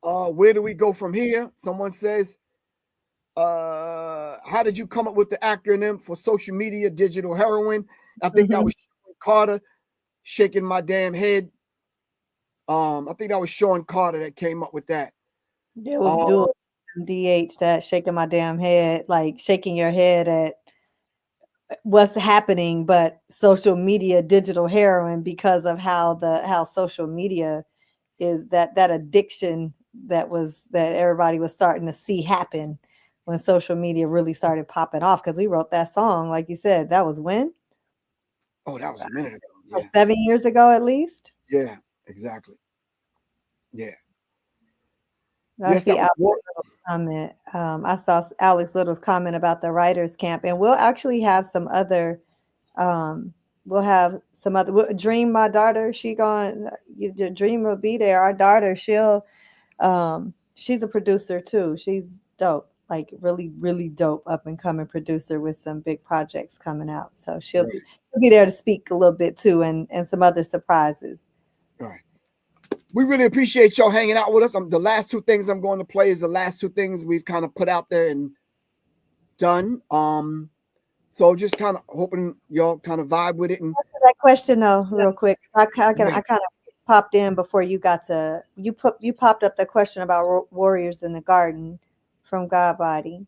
Where do we go from here? Someone says, how did you come up with the acronym for social media digital heroin? I think that was Sean Carter, shaking my damn head. I think that was Sean Carter that came up with that. It was dual DH, that shaking my damn head, like shaking your head at what's happening, but social media digital heroin, because of how social media is that addiction that everybody was starting to see happen when social media really started popping off. Because we wrote that song, like you said, that was when? Oh, that was a minute ago. Yeah. 7 years ago, at least. Yeah, exactly. Yeah. I see Alex Little's comment. I saw Alex Little's comment about the writers' camp, and we'll actually have some other. Dream, my daughter, Dream will be there. Our daughter, she's a producer too. She's dope, like really, really dope, up and coming producer with some big projects coming out. So she'll be there to speak a little bit too, and some other surprises. All right. We really appreciate y'all hanging out with us. The last two things I'm going to play is the last two things we've kind of put out there and done. So just kind of hoping y'all kind of vibe with it. And answer that question though, real quick. I kind of popped in before you got to. You popped up the question about warriors in the garden from Godbody.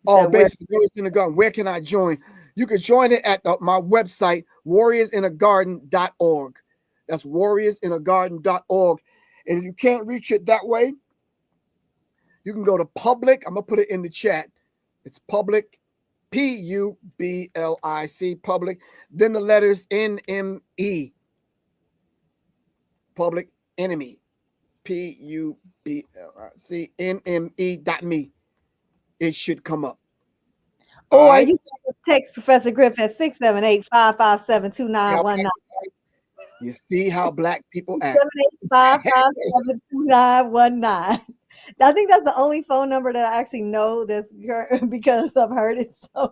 So basically, Warriors in the Garden. Where can I join? You can join it at my website, warriorsinthegarden.org. That's warriorsinthegarden.org. And if you can't reach it that way, you can go to public. I'm going to put it in the chat. It's public, PUBLIC, public. Then the letters NME, public enemy, PUBLIC, NME.me. It should come up. Or you can text Professor Griff at 678-557-2919. You see how black people act. 678-557-2919. I think that's the only phone number that I actually know that's because I've heard it so much.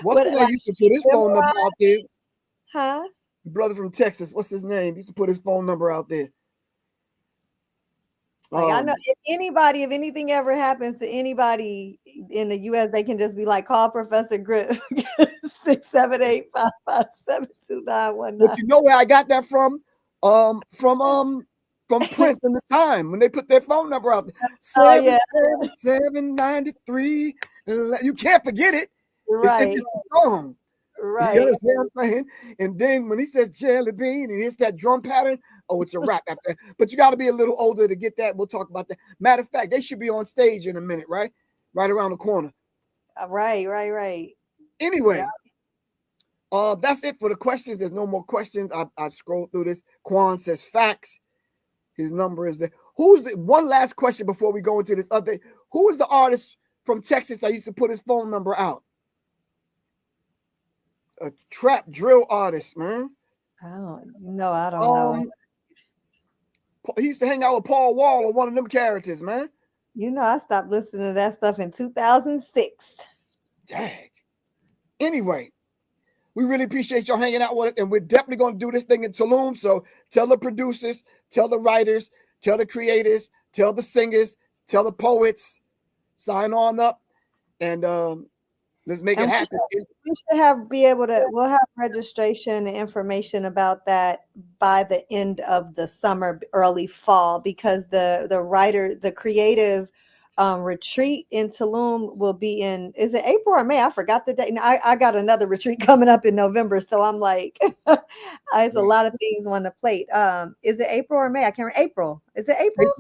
What's the name used to put his phone number out there? Huh? The brother from Texas. What's his name? He used to put his phone number out there. I know if anything ever happens to anybody in the U.S., they can just be like, call Professor Griff, 678-557-2919. But you know where I got that from? From Prince in the time when they put their phone number out there. 793. You can't forget it. Right. It's in the song. Right. You understand what I'm saying? And then when he says jelly bean and hits that drum pattern, it's a wrap after that. But you got to be a little older to get that. We'll talk about that. Matter of fact, they should be on stage in a minute, right? Right around the corner. Right. Anyway, that's it for the questions. There's no more questions. I scrolled through this. Quan says facts. His number is there. Who's the one last question before we go into this other? Who is the artist from Texas that used to put his phone number out? A trap drill artist, man. I don't know. He used to hang out with Paul Wall or one of them characters, man. I stopped listening to that stuff in 2006. Dang. Anyway, we really appreciate y'all hanging out with us, and we're definitely going to do this thing in Tulum. So tell the producers, tell the writers, tell the creators, tell the singers, tell the poets, sign on up, and Let's make it And happen. we should we'll have registration and information about that by the end of the summer, early fall, because the creative retreat in Tulum will be is it April or May? I forgot the date. I got another retreat coming up in November, so I'm like, it's a lot of things on the plate. Is it April or May? I can't remember. April. Is it April?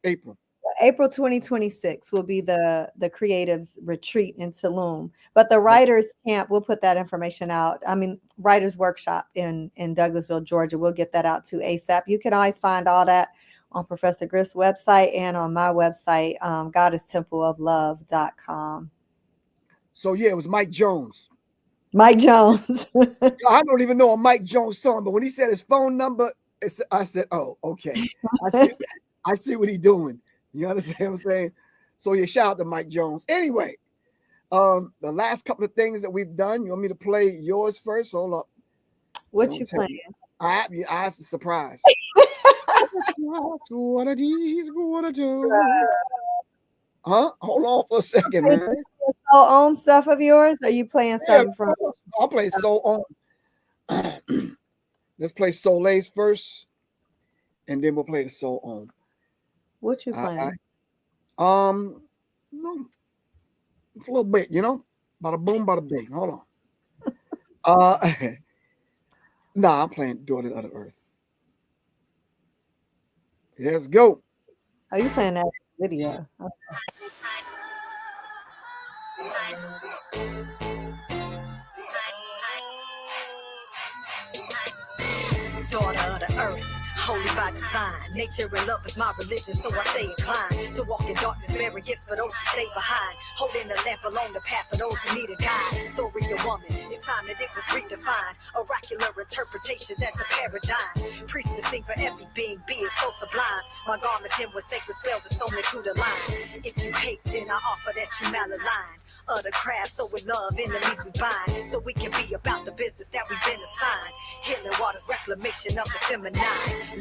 April. April 2026 will be the creatives retreat in Tulum, but the writers camp, we'll put that information out. I mean, writers workshop in Douglasville, Georgia. We'll get that out to ASAP. You can always find all that on Professor Griff's website and on my website, goddesstempleoflove.com. So yeah, it was Mike Jones. Mike Jones. I don't even know a Mike Jones song, but when he said his phone number, I said, oh, okay. I see what he's doing. You understand what I'm saying? So yeah, shout out to Mike Jones. Anyway, the last couple of things that we've done, you want me to play yours first? Hold up. What you playing? I asked a surprise. What are these gonna do? Huh? Hold on for a second, man. Soul Om stuff of yours? Or are you playing something from? I'll play Soul Om. Let's play Solé's first, and then we'll play the Soul Om. What you playing? No, it's a little bit, bada boom, bada bing. Hold on. Nah, I'm playing Daughter of the Earth. Let's go. Are you playing that video? Okay. Daughter of the earth, holy by design. Nature and love is my religion, so I stay inclined to walk in darkness, bearing gifts for those who stay behind. Holding the lamp along the path for those who need a guide. Story of woman, it's time that it was redefined. Oracular interpretations as a paradigm. Priestess sing for every being, be it so sublime. My garments him with sacred spells that stone me to the line. If you hate, then I offer that you malalign. Of the craft, so with love, enemies we bind. So we can be about the business that we've been assigned. Healing waters, reclamation of the feminine.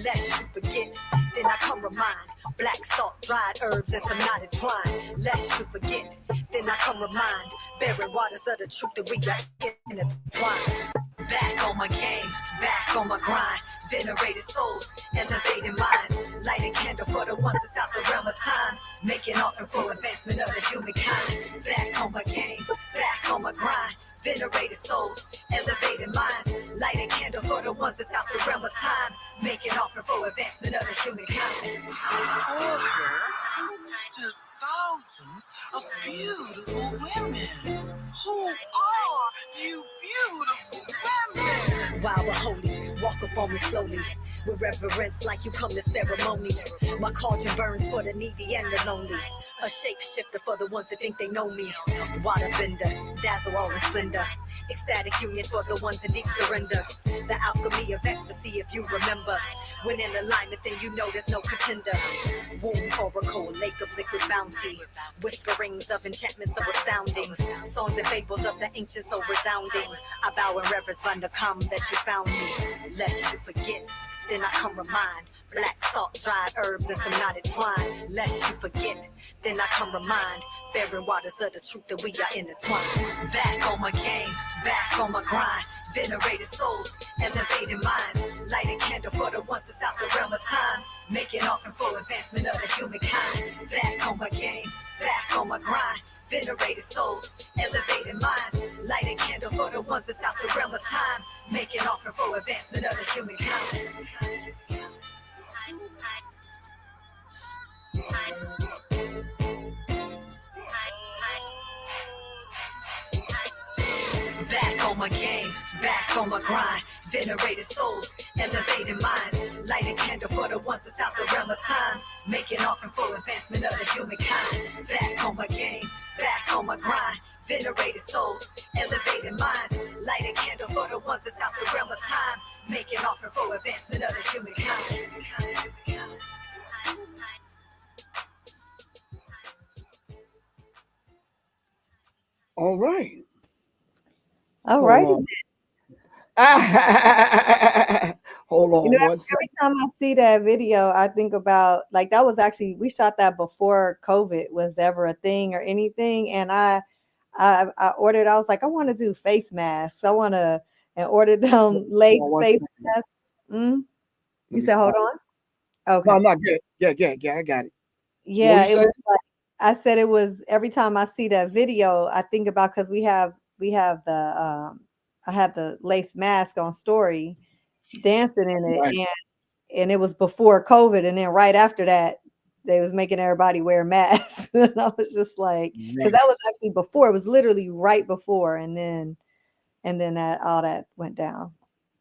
Lest you forget, then I come remind. Black salt, dried herbs, and some knotted twine. Lest you forget, then I come remind. Bearing waters of the truth that we got intertwined. Back on my game, back on my grind. Venerated souls, elevated minds. Light a candle for the ones that's out the realm of time. Making offering for advancement of the humankind. Back on my game, back on my grind. Venerated souls, elevated minds. Light a candle for the ones that's out the realm of time. Making offering for advancement of the humankind. To thousands of beautiful women. Who are you beautiful women? While we're holy, walk up on me slowly. With reverence like you come to ceremony. My cauldron burns for the needy and the lonely. A shapeshifter for the ones that think they know me. Water bender, dazzle all in splendor. Ecstatic union for the ones in deep surrender. The alchemy of ecstasy if you remember. When in alignment then you know there's no contender. Womb oracle, lake of liquid bounty. Whisperings of enchantment so astounding. Songs and fables of the ancients so resounding. I bow in reverence by the calm that you found me. Lest you forget, then I come remind. Black salt, dried herbs, and some knotted twine. Lest you forget, then I come remind. Bearing waters of the truth that we are intertwined. Back on my game, back on my grind. Venerated souls, elevated minds. Light a candle for the ones that's out the realm of time. Making offering for advancement of the humankind. Back on my game, back on my grind. Venerated souls, elevated minds. Light a candle for the ones that's out the realm of time. Making offering for advancement of the humankind. Back on my game, back on my grind. Venerated souls, elevated minds. Light a candle for the ones that's out the realm of time. Making offering for advancement of the humankind. Back on my game, back on my grind. Venerated souls, elevated minds. Light a candle for the ones that's out the realm of time. Making offering for advancement of the humankind. All right. All righty. Hold on. Every time I see that video, I think about like that was actually we shot that before COVID was ever a thing or anything, and I I ordered. I was like, I want to do face masks. I want to, and ordered them lace Hold on one face second. masks. Mm? Let You me said, hold stop. on. No, Okay. not good. Yeah, I got it. What Yeah, you it say? was like I said. It was every time I see that video, I think about because we have the I had the lace mask on story dancing in it, Right, and it was before COVID, and then right after that, they was making everybody wear masks, and I was just like, because right, that was actually before. It was literally right before, and then that all that went down.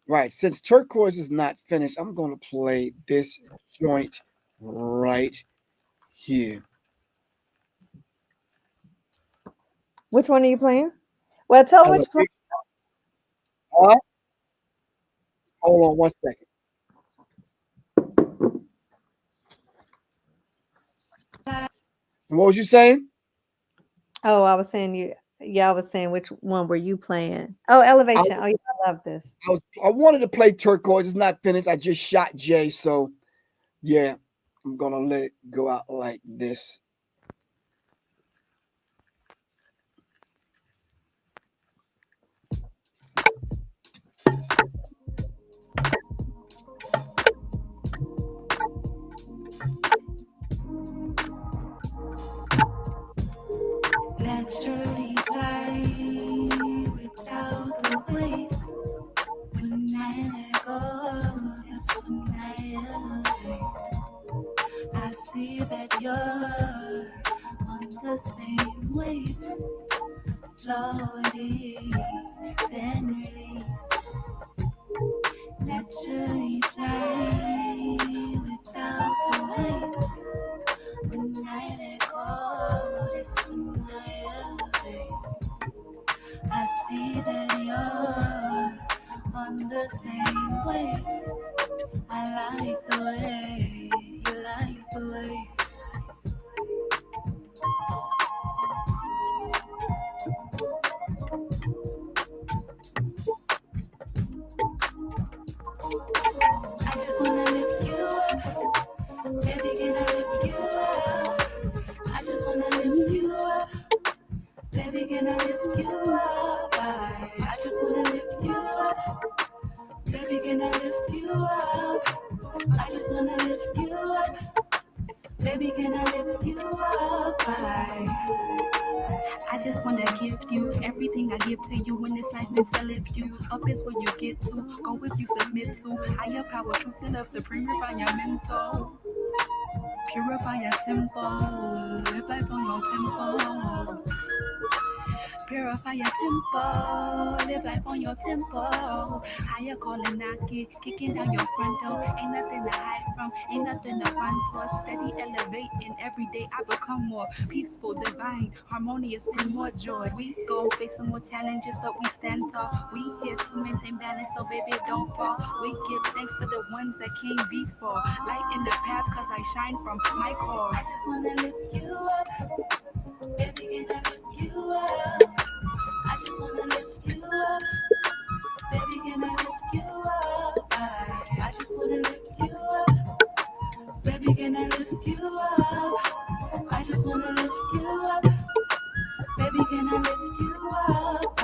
right. Since turquoise is not finished, I'm gonna play this joint right here. Which one are you playing? Well, tell which. Elevate. All right, hold on one second. And what was you saying? Oh, I was saying you. Yeah, I was saying which one were you playing? Oh, I, Elevation. Oh, yeah, I love this. I wanted to play turquoise. It's not finished. I just shot Jay, so yeah, I'm gonna let it go out like this. Naturally fly without the weight. When I let go, that's when I elevate. I see that you're on the same wave, floating, then release. Naturally fly without the weight. When I let go, that's when I elevate. I see that you're on the same wave. I like the way you like the way. I just wanna lift you up, baby. Can I lift you up? I just wanna lift you up, baby. Can I lift you up? I just wanna lift you up, baby. Can I lift you up? I just wanna lift you up, baby. Can I lift you up? I just wanna give you everything I give to you in this life meant to lift you up is where you get to go if you submit to higher power, truth and love, supreme, refine your mental, purify your temple, live life on your tempo. Purify your tempo, live life on your tempo. Higher calling, knocking, kicking down your front door. Ain't nothing to hide from, ain't nothing to run to. Steady elevating, every day I become more peaceful, divine, harmonious, bring more joy. We go face some more challenges, but we stand tall. We here to maintain balance, so baby don't fall. We give thanks for the ones that came before. Light in the path, cause I shine from my core. I just wanna lift you up, baby, can I lift you up? I just wanna lift you up, baby. Can I lift you up? I just wanna lift you up, baby. Can I lift you up? I just wanna lift you up, baby. Can I lift you up?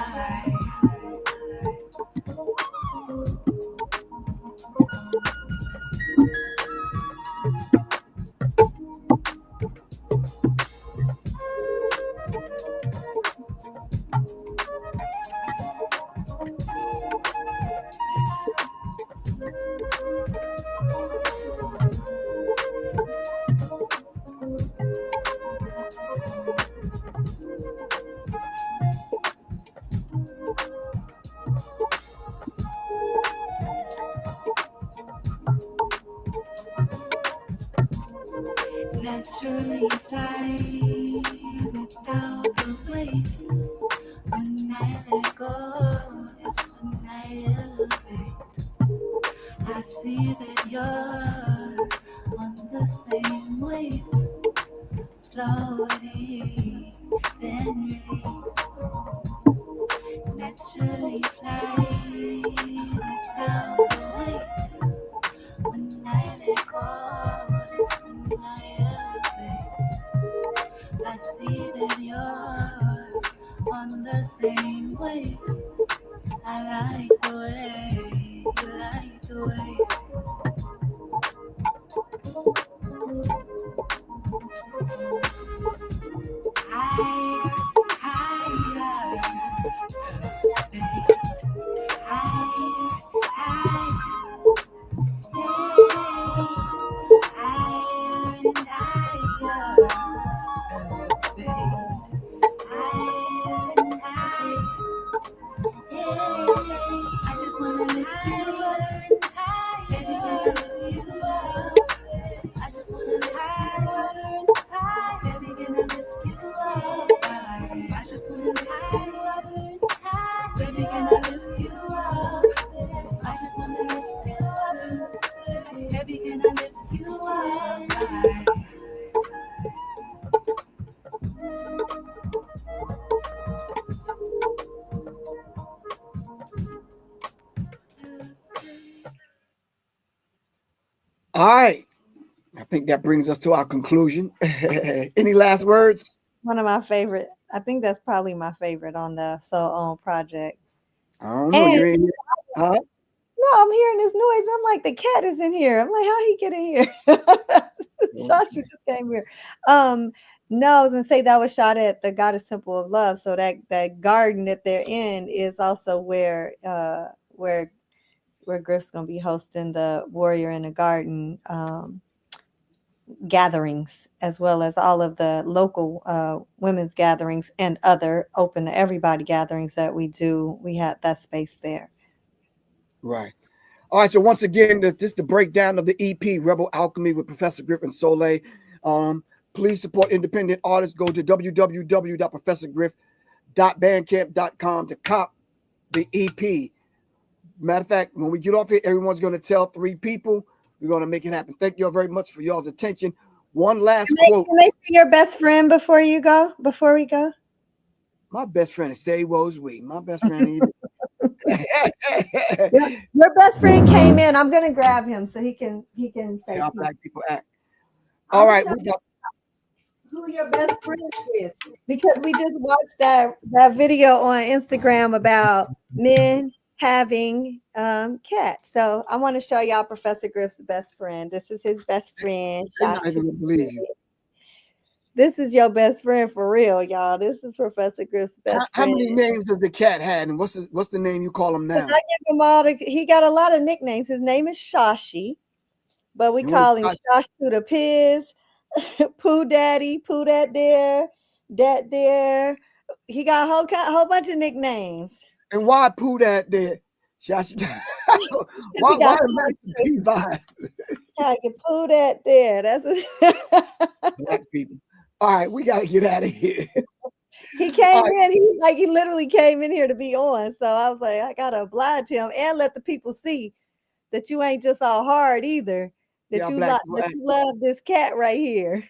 Naturally fly without the weight. When I let go, that's when I elevate. I see that you're on the same wave, floating, then release. Naturally fly without the weight. When I let go, that's when I elevate. I see that you're on the same wave. I like the way, you like the way. Higher, higher, higher, higher, I just wanna lift you up, baby, can I lift you up? I just wanna lift you up, baby, can I lift you up? I just wanna lift you up, baby, can I lift you up? I just wanna lift you up, baby, can I lift you up? All right. I think that brings us to our conclusion. Any last words? One of my favorite. I think that's probably my favorite on the So On project. I don't know. And You ain't here. Huh? no, I'm hearing this noise. I'm like, the cat is in here. I'm like, how he get in here? Shashi just came here. No, I was gonna say that was shot at the Goddess Temple of Love. So that garden that they're in is also where Griff's gonna be hosting the Warrior in the Garden gatherings, as well as all of the local women's gatherings and other open to everybody gatherings that we do. We have that space there. Right. All right. So once again, this is the breakdown of the EP Rebel Alchemy with Professor Griff and Solé. Please support independent artists. Go to www.professorgriff.bandcamp.com to cop the EP. Matter of fact, when we get off here, everyone's going to tell 3 people. We're going to make it happen. Thank you all very much for y'all's attention. One last quote. Can they see your best friend before we go? My best friend is Say Woes We. My best friend. Your best friend came in. I'm gonna grab him so he can say how black people act. All right, we got who your best friend is, because we just watched that video on Instagram about men having cats. So I want to show y'all Professor Griff's best friend. This is his best friend. I'm not even gonna believe you. This is your best friend for real, y'all. This is Professor Griff's best How friend. many names does the cat had, and what's the name you call him now? I give him all he got a lot of nicknames. His name is Shashi, but we call him Shash to the Piz, Pooh Daddy, Pooh That There. He got a whole bunch of nicknames. And why Pooh That There? Shashi. why vibe? I can Pooh That There. That's black people. All right, we gotta get out of here. He came in. He literally came in here to be on. So I was like, I gotta oblige him and let the people see that you ain't just all hard either. That you love this cat right here.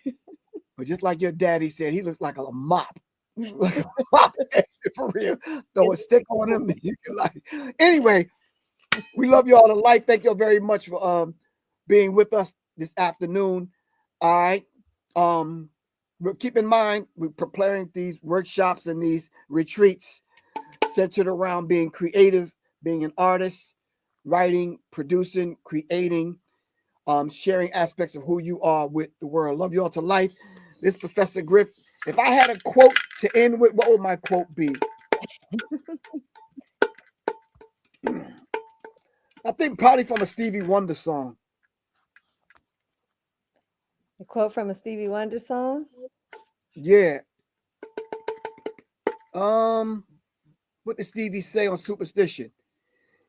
But just like your daddy said, he looks like a mop. Like a mop for real. Throw a stick on him. You can anyway, we love you all to life. Thank you all very much for being with us this afternoon. All right. Keep in mind, we're preparing these workshops and these retreats centered around being creative, being an artist, writing, producing, creating, sharing aspects of who you are with the world. Love you all to life. This Professor Griff. If I had a quote to end with, what would my quote be? I think probably from a Stevie Wonder song. A quote from a Stevie Wonder song? Yeah. What did Stevie say on Superstition?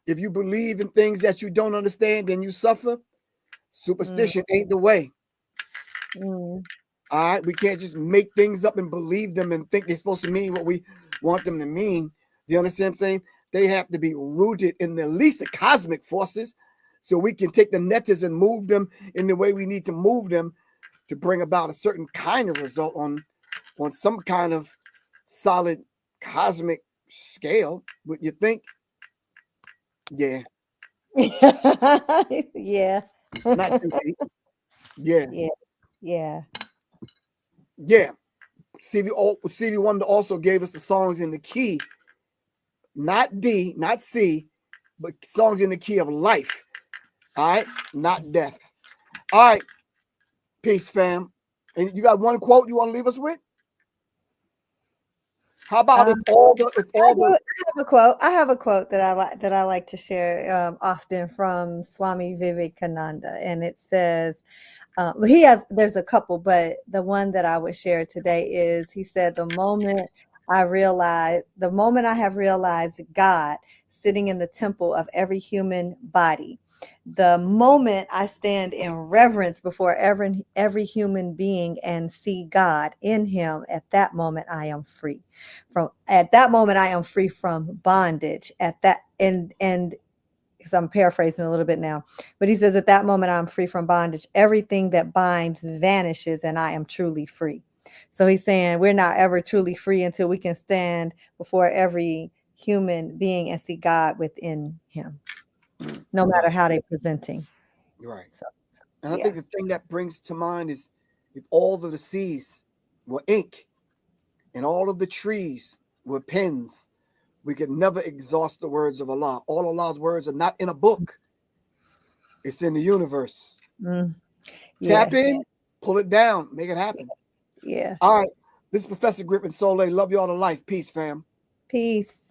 If you believe in things that you don't understand, then you suffer. Superstition ain't the way. All right, we can't just make things up and believe them and think they're supposed to mean what we want them to mean. Do you understand what I'm saying? They have to be rooted in at least the cosmic forces, so we can take the netters and move them in the way we need to move them to bring about a certain kind of result on some kind of solid cosmic scale. What you think? Yeah. Yeah. Not too deep. Yeah. Yeah. Yeah. Yeah. Stevie Wonder also gave us the songs in the key, not D, not C, but songs in the key of life. All right, not death. All right, peace, fam. And you got one quote you want to leave us with? How about if all the I have a quote. I have a quote that I like to share often from Swami Vivekananda, and it says, there's a couple, but the one that I would share today is, he said, the moment I have realized God sitting in the temple of every human body, the moment I stand in reverence before every human being and see God in him, at that moment I am free. At that moment I am free from bondage. And because I'm paraphrasing a little bit now, but he says, at that moment I'm free from bondage. Everything that binds vanishes and I am truly free. So he's saying we're not ever truly free until we can stand before every human being and see God within him, no matter how they're presenting. right. So, And I think the thing that brings to mind is, if all of the seas were ink and all of the trees were pens, we could never exhaust the words of Allah. All Allah's words are not in a book. It's in the universe. Tap in, pull it down, make it happen. Yeah. All right. This is Professor Griff and Solé. Love you all to life. Peace, fam. Peace.